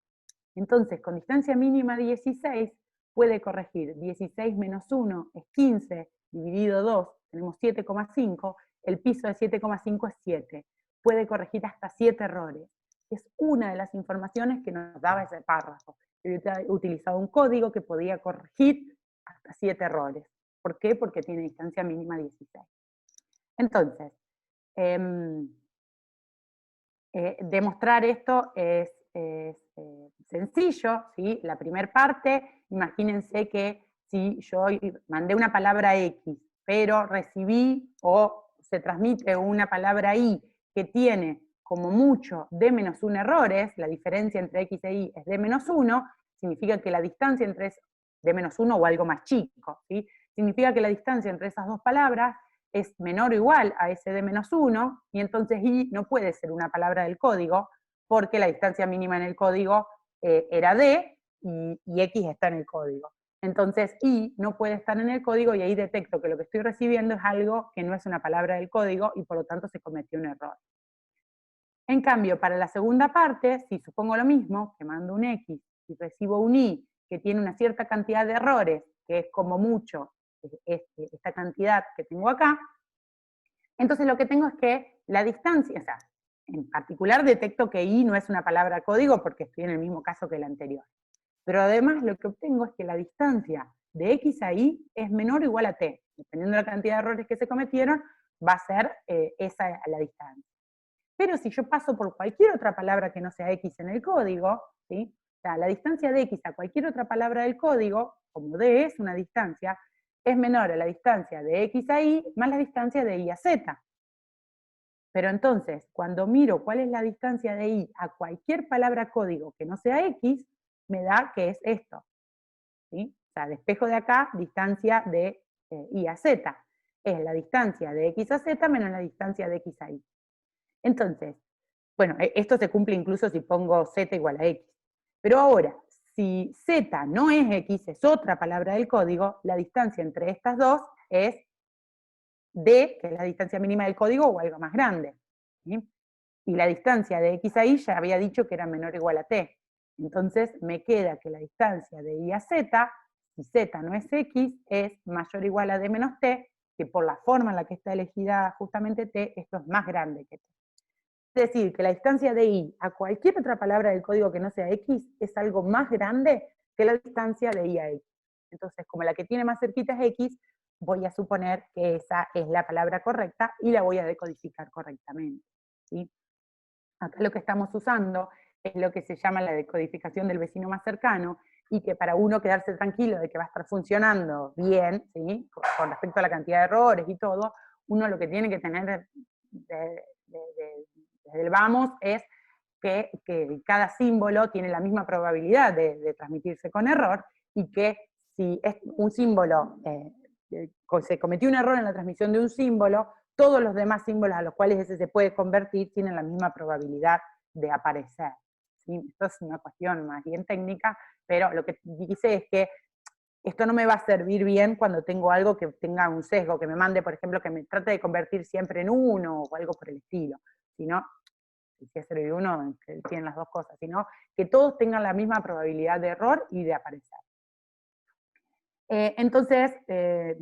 Entonces, con distancia mínima 16, puede corregir 16 menos 1 es 15, dividido 2, tenemos 7,5, el piso de 7,5 es 7. Puede corregir hasta 7 errores. Es una de las informaciones que nos daba ese párrafo. Yo he utilizado un código que podía corregir hasta 7 errores. ¿Por qué? Porque tiene distancia mínima 16. Entonces, demostrar esto es sencillo, ¿sí? La primera parte, imagínense que si yo mandé una palabra X, pero recibí o se transmite una palabra Y que tiene como mucho D menos 1 errores, la diferencia entre X e Y es D menos 1, significa que la distancia entre D menos 1 o algo más chico, ¿sí? Significa que la distancia entre esas dos palabras es menor o igual a ese D menos 1, y entonces Y no puede ser una palabra del código, porque la distancia mínima en el código era D, y X está en el código. Entonces Y no puede estar en el código, y ahí detecto que lo que estoy recibiendo es algo que no es una palabra del código, y por lo tanto se cometió un error. En cambio, para la segunda parte, si supongo lo mismo, que mando un X y recibo un Y que tiene una cierta cantidad de errores, que es como mucho esta cantidad que tengo acá, entonces lo que tengo es que la distancia, o sea, en particular detecto que I no es una palabra código porque estoy en el mismo caso que el anterior. Pero además lo que obtengo es que la distancia de X a Y es menor o igual a T. Dependiendo de la cantidad de errores que se cometieron, va a ser esa la distancia. Pero si yo paso por cualquier otra palabra que no sea X en el código, ¿sí? O sea, la distancia de X a cualquier otra palabra del código, como D es una distancia, es menor a la distancia de X a Y más la distancia de Y a Z. Pero entonces, cuando miro cuál es la distancia de Y a cualquier palabra código que no sea X, me da que es esto, ¿sí? O sea, despejo de acá, distancia de Y a Z. Es la distancia de X a Z menos la distancia de X a Y. Entonces, bueno, esto se cumple incluso si pongo Z igual a X. Pero ahora, si Z no es X, es otra palabra del código, la distancia entre estas dos es D, que es la distancia mínima del código, o algo más grande, ¿sí? Y la distancia de X a Y ya había dicho que era menor o igual a T. Entonces me queda que la distancia de Y a Z, si Z no es X, es mayor o igual a D menos T, que por la forma en la que está elegida justamente T, esto es más grande que T. Es decir, que la distancia de Y a cualquier otra palabra del código que no sea X es algo más grande que la distancia de Y a X. Entonces, como la que tiene más cerquita es X, voy a suponer que esa es la palabra correcta y la voy a decodificar correctamente, ¿sí? Acá lo que estamos usando es lo que se llama la decodificación del vecino más cercano, y que para uno quedarse tranquilo de que va a estar funcionando bien, ¿sí? Con respecto a la cantidad de errores y todo, uno lo que tiene que tener desde el vamos es que cada símbolo tiene la misma probabilidad de transmitirse con error, y que si es un símbolo, se cometió un error en la transmisión de un símbolo, todos los demás símbolos a los cuales ese se puede convertir tienen la misma probabilidad de aparecer, ¿sí? Esto es una cuestión más bien técnica, pero lo que dice es que esto no me va a servir bien cuando tengo algo que tenga un sesgo, que me mande, por ejemplo, que me trate de convertir siempre en 1 o algo por el estilo, sino, si es 0 y 1, que tienen las dos cosas, sino que todos tengan la misma probabilidad de error y de aparecer. Entonces, ya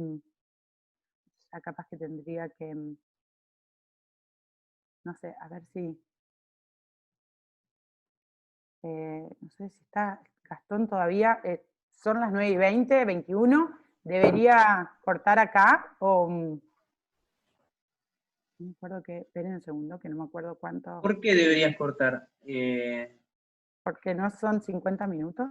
capaz que tendría que, no sé, a ver si, no sé si está Gastón todavía, son las 9:20, 21, debería cortar acá, o, no me acuerdo que, esperen un segundo, que no me acuerdo cuánto. ¿Por qué deberías cortar? Porque no son 50 minutos.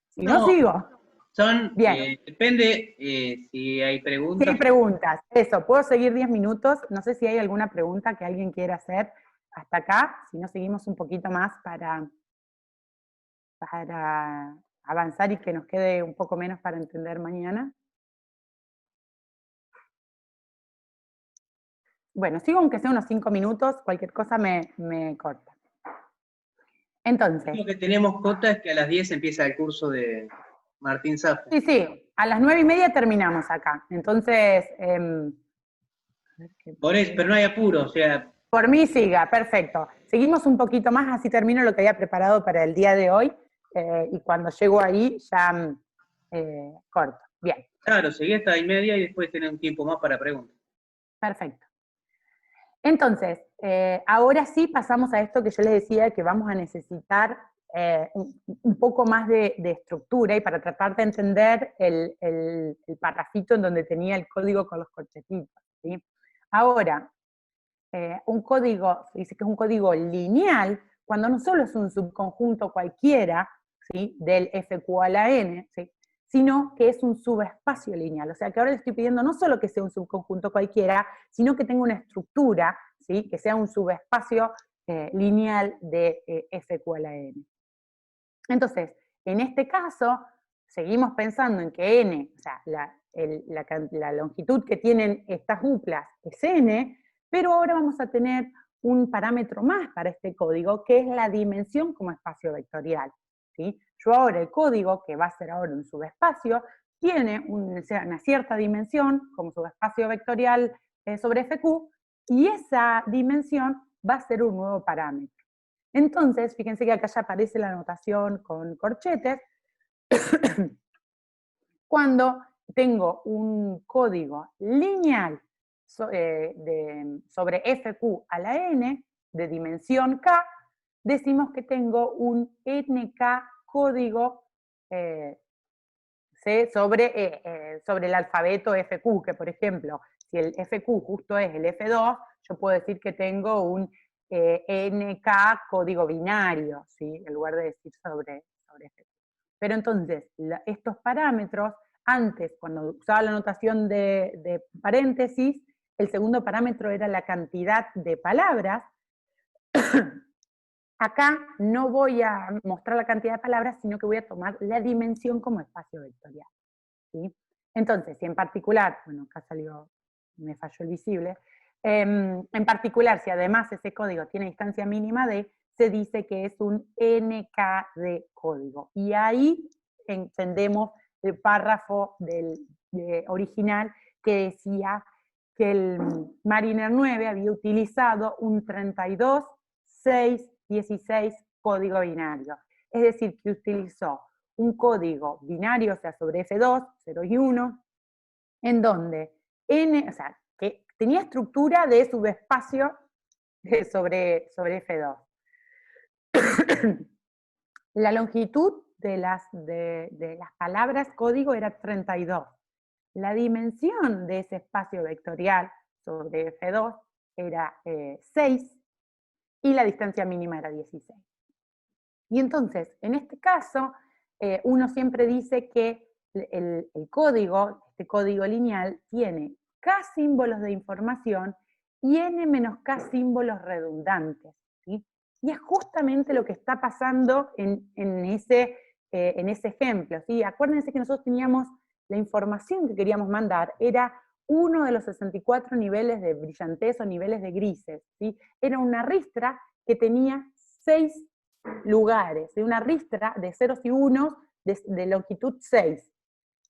Si no, sigo. Son, Bien. depende si hay Si preguntas. hay preguntas, eso, puedo seguir 10 minutos, no sé si hay alguna pregunta que alguien quiera hacer hasta acá, si no seguimos un poquito más para avanzar y que nos quede un poco menos para entender mañana. Bueno, sigo aunque sea unos 5 minutos, cualquier cosa me corta. Entonces, Lo que tenemos, Cota, es que a las 10 empieza el curso de Martín Zafo. sí, a las 9:30 terminamos acá. Entonces, Por eso, pero no hay apuro, o sea, por mí siga, perfecto. Seguimos un poquito más, así termino lo que había preparado para el día de hoy, y cuando llego ahí ya corto. Bien, claro, seguí hasta 1:30 y después tenés un tiempo más para preguntas. perfecto. Entonces, ahora sí pasamos a esto que yo les decía, que vamos a necesitar un poco más de estructura, y para tratar de entender el parrafito en donde tenía el código con los corchetitos, ¿sí? Ahora, un código, se dice que es un código lineal, cuando no solo es un subconjunto cualquiera, ¿sí?, del FQ a la N, ¿sí?, sino que es un subespacio lineal. O sea que ahora le estoy pidiendo no solo que sea un subconjunto cualquiera, sino que tenga una estructura, ¿sí?, que sea un subespacio lineal de FQ a la N. Entonces, en este caso, seguimos pensando en que N, o sea, la longitud que tienen estas duplas es N, pero ahora vamos a tener un parámetro más para este código, que es la dimensión como espacio vectorial, ¿sí? Yo ahora el código, que va a ser ahora un subespacio, tiene una cierta dimensión como subespacio vectorial sobre FQ, y esa dimensión va a ser un nuevo parámetro. Entonces, fíjense que acá ya aparece la notación con corchetes. Cuando tengo un código lineal sobre FQ a la N, de dimensión K, decimos que tengo un NK código sobre el alfabeto FQ, que por ejemplo, si el FQ justo es el F2, yo puedo decir que tengo un NK código binario, ¿sí?, en lugar de decir sobre FQ. Pero entonces, estos parámetros, antes, cuando usaba la notación de paréntesis, el segundo parámetro era la cantidad de palabras. Acá no voy a mostrar la cantidad de palabras, sino que voy a tomar la dimensión como espacio vectorial, ¿sí? Entonces, si en particular, bueno, acá me falló el visible, en particular, si además ese código tiene distancia mínima de, se dice que es un NK de código. Y ahí entendemos el párrafo original que decía que el Mariner 9 había utilizado un 32, 6, 16 código binario. Es decir, que utilizó un código binario, o sea, sobre F2, 0 y 1, en donde o sea, que tenía estructura de subespacio sobre F2. La longitud de las palabras código era 32. La dimensión de ese espacio vectorial sobre F2 era 6, y la distancia mínima era 16. Y entonces, en este caso, uno siempre dice que el código, este código lineal, tiene K símbolos de información y N menos K símbolos redundantes, ¿sí? Y es justamente lo que está pasando en ese ejemplo, ¿sí? Acuérdense que nosotros teníamos la información que queríamos mandar, era uno de los 64 niveles de brillantez o niveles de grises, ¿sí? Era una ristra que tenía 6 lugares, de una ristra de ceros y unos de longitud 6.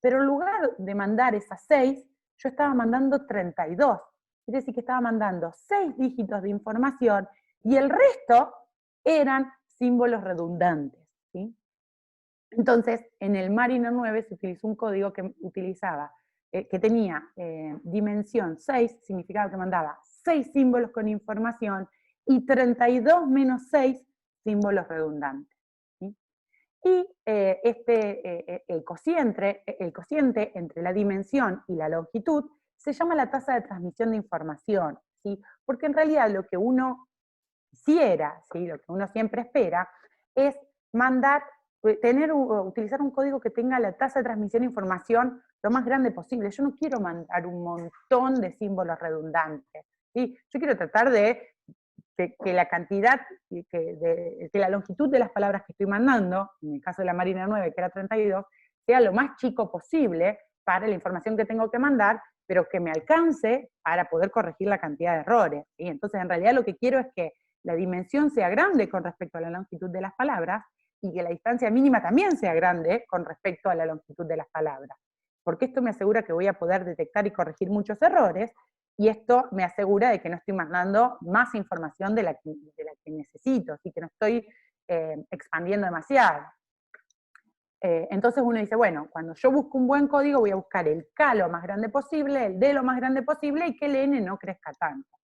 Pero en lugar de mandar esas 6, yo estaba mandando 32. Es decir, que estaba mandando 6 dígitos de información y el resto eran símbolos redundantes, ¿sí? Entonces, en el Mariner 9 se utilizó un código que utilizaba, que tenía dimensión 6, significaba que mandaba 6 símbolos con información y 32 menos 6 símbolos redundantes, ¿sí? Y el cociente entre la dimensión y la longitud se llama la tasa de transmisión de información, ¿sí? Porque en realidad lo que uno quisiera, ¿sí?, lo que uno siempre espera, es utilizar un código que tenga la tasa de transmisión de información lo más grande posible. Yo no quiero mandar un montón de símbolos redundantes, ¿sí? Yo quiero tratar de que la cantidad, que la longitud de las palabras que estoy mandando, en el caso de la Mariner 9, que era 32, sea lo más chico posible para la información que tengo que mandar, pero que me alcance para poder corregir la cantidad de errores, ¿sí? Entonces, en realidad lo que quiero es que la dimensión sea grande con respecto a la longitud de las palabras, y que la distancia mínima también sea grande con respecto a la longitud de las palabras. Porque esto me asegura que voy a poder detectar y corregir muchos errores, y esto me asegura de que no estoy mandando más información de la que necesito, así que no estoy expandiendo demasiado. Entonces uno dice, bueno, cuando yo busco un buen código voy a buscar el K lo más grande posible, el D lo más grande posible, y que el N no crezca tanto.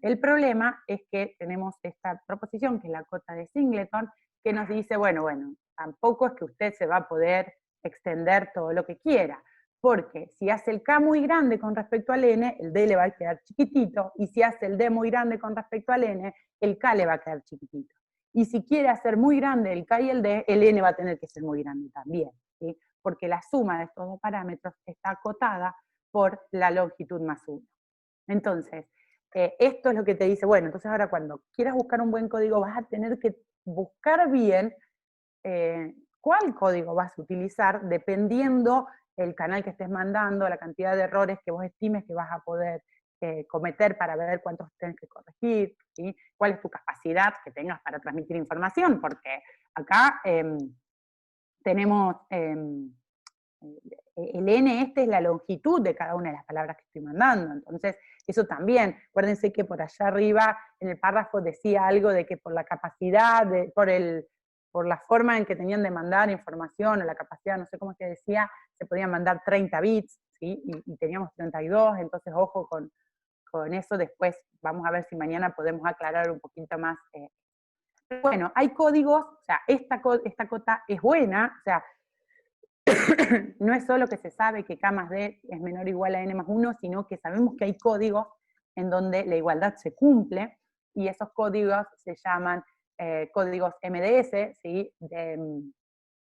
El problema es que tenemos esta proposición, que es la cota de Singleton, que nos dice, bueno, tampoco es que usted se va a poder extender todo lo que quiera, porque si hace el K muy grande con respecto al N, el D le va a quedar chiquitito, y si hace el D muy grande con respecto al N, el K le va a quedar chiquitito. Y si quiere hacer muy grande el K y el D, el N va a tener que ser muy grande también, ¿sí? Porque la suma de estos dos parámetros está acotada por la longitud más 1. Entonces, esto es lo que te dice, bueno, entonces ahora cuando quieras buscar un buen código vas a tener que buscar bien cuál código vas a utilizar dependiendo el canal que estés mandando, la cantidad de errores que vos estimes que vas a poder cometer para ver cuántos tenés que corregir, ¿sí? Cuál es tu capacidad que tengas para transmitir información, porque acá tenemos el N es la longitud de cada una de las palabras que estoy mandando, entonces eso también, acuérdense que por allá arriba en el párrafo decía algo de que por la capacidad, por la forma en que tenían de mandar información, o la capacidad, no sé cómo se decía, se podían mandar 30 bits, ¿sí? Y teníamos 32, entonces ojo con eso, después vamos a ver si mañana podemos aclarar un poquito más. Bueno, hay códigos, o sea, esta cota es buena, o sea, no es solo que se sabe que K más D es menor o igual a N más 1, sino que sabemos que hay códigos en donde la igualdad se cumple, y esos códigos se llaman códigos MDS, ¿sí? De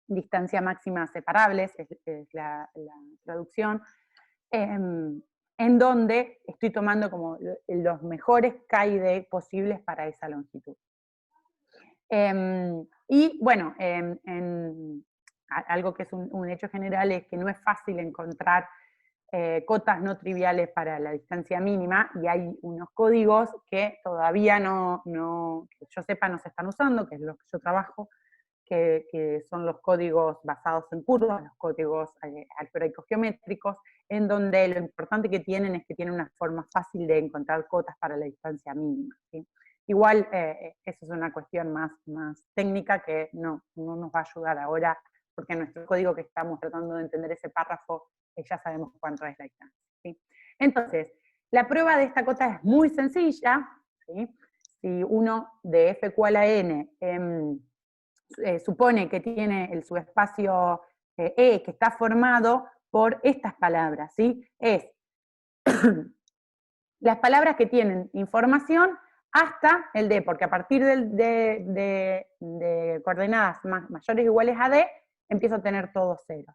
distancia máxima separables, es la traducción, en donde estoy tomando como los mejores K y D posibles para esa longitud. Y bueno, algo que es un hecho general es que no es fácil encontrar cotas no triviales para la distancia mínima, y hay unos códigos que todavía que yo sepa no se están usando, que es lo que yo trabajo, que son los códigos basados en curvas, los códigos algebraicos geométricos, en donde lo importante que tienen es que tienen una forma fácil de encontrar cotas para la distancia mínima, ¿sí? Igual, eso es una cuestión más técnica que no nos va a ayudar ahora, porque en nuestro código que estamos tratando de entender ese párrafo, ya sabemos cuánto es la distancia, ¿sí? Entonces, la prueba de esta cota es muy sencilla, ¿sí? Si uno de f igual a n supone que tiene el subespacio E, que está formado por estas palabras, ¿sí? Es las palabras que tienen información hasta el D, porque a partir de coordenadas mayores o iguales a D, empiezo a tener todos ceros.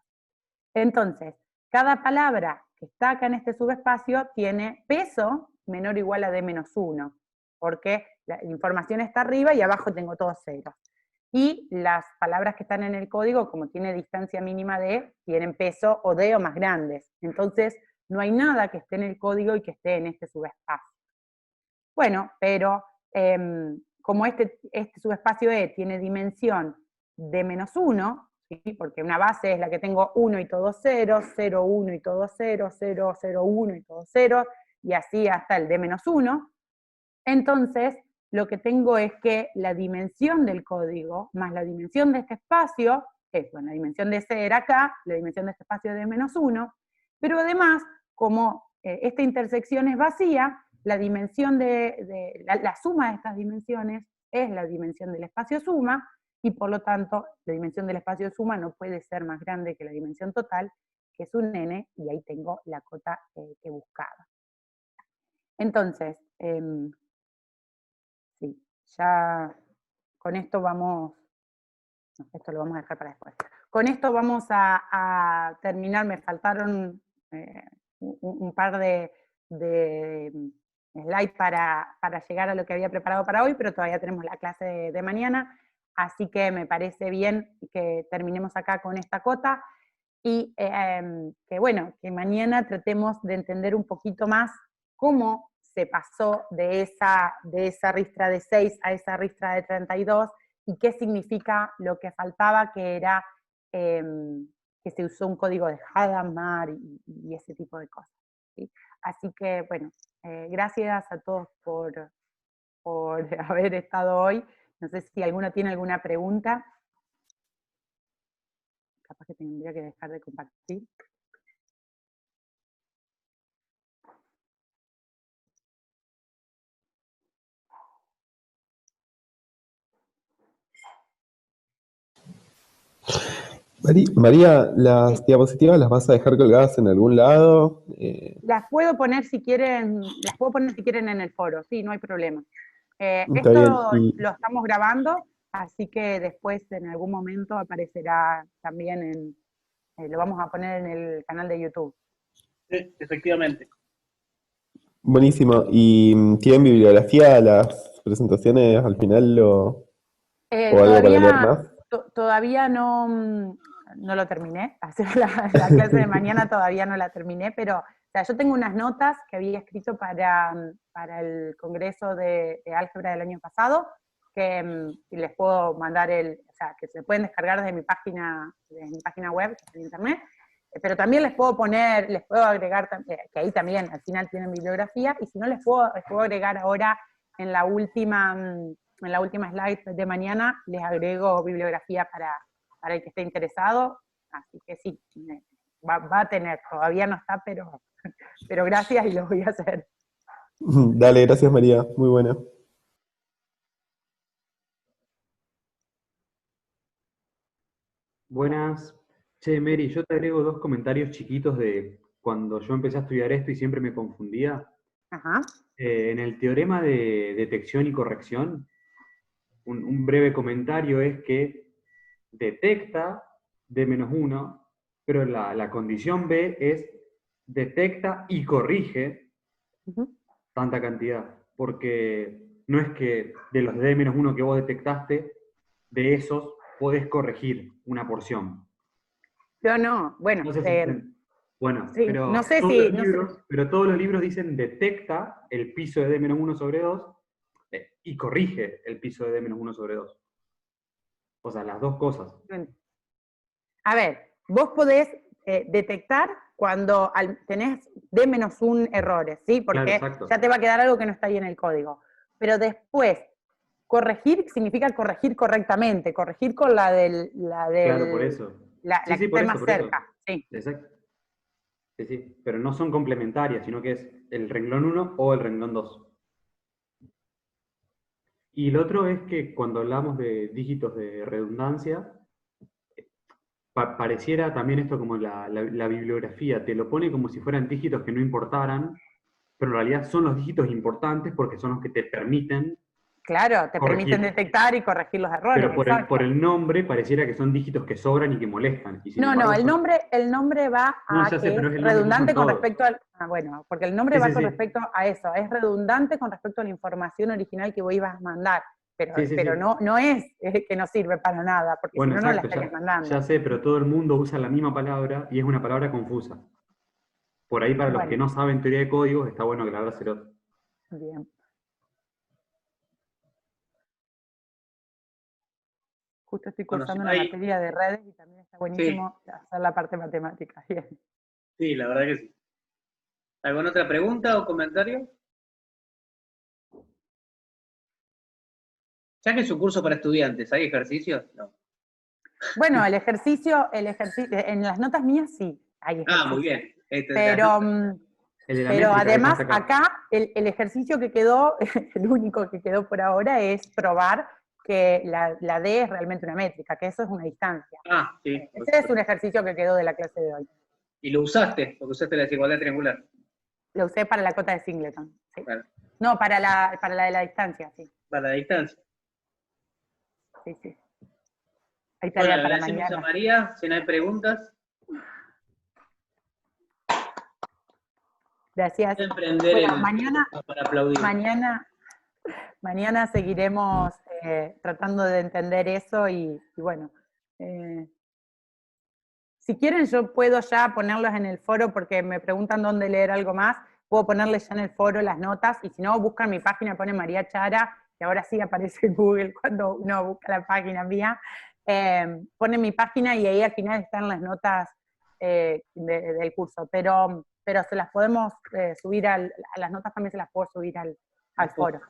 Entonces, cada palabra que está acá en este subespacio tiene peso menor o igual a D menos 1, porque la información está arriba y abajo tengo todos ceros. Y las palabras que están en el código, como tiene distancia mínima D, tienen peso o D o más grandes. Entonces, no hay nada que esté en el código y que esté en este subespacio. Bueno, pero como este subespacio E tiene dimensión de menos 1, ¿sí? Porque una base es la que tengo 1 y todo 0, 0, 1 y todo 0, 0, 0, 1 y todo 0, y así hasta el D menos 1, entonces lo que tengo es que la dimensión del código más la dimensión de este espacio es, bueno, la dimensión de C era acá, la dimensión de este espacio es de menos 1, pero además, como esta intersección es vacía, la dimensión la suma de estas dimensiones es la dimensión del espacio suma, y por lo tanto, la dimensión del espacio suma no puede ser más grande que la dimensión total, que es un n, y ahí tengo la cota que buscaba. Entonces, sí, ya con esto vamos, no, esto lo vamos a dejar para después. Con esto vamos a terminar, me faltaron un par de slides para llegar a lo que había preparado para hoy, pero todavía tenemos la clase de mañana, así que me parece bien que terminemos acá con esta cota, y que bueno, que mañana tratemos de entender un poquito más cómo se pasó de esa ristra de 6 a esa ristra de 32 y qué significa lo que faltaba, que era que se usó un código de Hadamard y ese tipo de cosas, ¿sí? Así que, bueno, gracias a todos por haber estado hoy. No sé si alguno tiene alguna pregunta. Capaz que tendría que dejar de compartir. María, ¿las Sí. diapositivas las vas a dejar colgadas en algún lado? Las puedo poner si quieren en el foro, sí, no hay problema. Está bien. Esto lo estamos grabando, así que después en algún momento aparecerá también lo vamos a poner en el canal de YouTube. Sí, efectivamente. Buenísimo. ¿Y tienen bibliografía las presentaciones al final o algo para leer más? Todavía no lo terminé, hacer la clase de mañana todavía no la terminé, pero o sea, yo tengo unas notas que había escrito para el congreso de álgebra del año pasado, que les puedo mandar o sea, que se pueden descargar desde mi página web, en internet, pero también les puedo agregar, que ahí también al final tienen bibliografía, y si no les puedo agregar ahora en la última slide de mañana, les agrego bibliografía para el que esté interesado, así que sí, va a tener, todavía no está, pero gracias y lo voy a hacer. Dale, gracias María, muy buena. Buenas. Che, Mary, yo te agrego dos comentarios chiquitos de cuando yo empecé a estudiar esto y siempre me confundía. Ajá. En el teorema de detección y corrección, un breve comentario es que detecta D-1, pero la condición B es detecta y corrige tanta cantidad, porque no es que de los D-1 que vos detectaste, de esos podés corregir una porción. Yo no, bueno, No sé si bueno, sí, pero no sé todos si, los libros, pero todos los libros dicen detecta el piso de D-1 sobre 2 y corrige el piso de D-1 sobre 2. O sea, las dos cosas. A ver, vos podés detectar cuando tenés D-1 errores, ¿sí? Claro, Porque exacto. ya te va a quedar algo que no está ahí en el código. Pero después, corregir significa corregir correctamente, corregir con Claro, por eso. la Sí, que por esté eso, más por eso. cerca. Sí. Exacto. Sí. Pero no son complementarias, sino que es el renglón 1 o el renglón 2. Y el otro es que cuando hablamos de dígitos de redundancia, pareciera también esto como la bibliografía, te lo pone como si fueran dígitos que no importaran, pero en realidad son los dígitos importantes porque son los que te permiten Claro, te permiten corregir. detectar y corregir los errores, Pero exacto. por el nombre pareciera que son dígitos que sobran y que molestan. Y sin No, embargo el nombre va No, a ya sé, que pero es es el nombre que redundante usan con todos. respecto al... bueno, porque el nombre Sí, va sí, con sí. respecto a eso, es redundante con respecto a la información original que vos ibas a mandar, pero Sí. no es que no sirve para nada, porque si Bueno, no, no la exacto, estarías mandando. ya sé, pero todo el mundo usa la misma palabra y es una palabra confusa. Por ahí, para los que Bueno, no saben teoría de códigos, está bueno aclarárselo. bien. Justo estoy Bueno, si cursando no una hay... materia de redes y también está Sí, buenísimo hacer la parte matemática. Bien. sí, la verdad que sí. ¿Alguna otra pregunta o comentario? Ya que es un curso para estudiantes, ¿hay ejercicios? No. Bueno, el ejercicio, en las notas mías sí hay ejercicio. Ah, muy bien. Pero, El de la pero métrica además dejaste acá. acá el ejercicio que quedó, el único que quedó por ahora es probar que la D es realmente una métrica, que eso es una distancia. Ah, sí. Ese es un ejercicio que quedó de la clase de hoy. Y lo usaste, porque usaste la desigualdad triangular. Lo usé para la cota de Singleton. Sí. Claro. No, para la de la distancia, sí. Para la distancia. Sí. Hay Bueno, tarea le para agradecemos a mañana. María, si no hay preguntas. Gracias. Voy a emprender Bueno, para aplaudir. mañana seguiremos tratando de entender eso y bueno, si quieren yo puedo ya ponerlos en el foro porque me preguntan dónde leer algo más, puedo ponerle ya en el foro las notas, y si no, buscan mi página, pone María Chara, que ahora sí aparece en Google cuando uno busca la página mía, pone mi página y ahí al final están las notas del curso, pero se las podemos subir, a las notas también se las puedo subir al foro.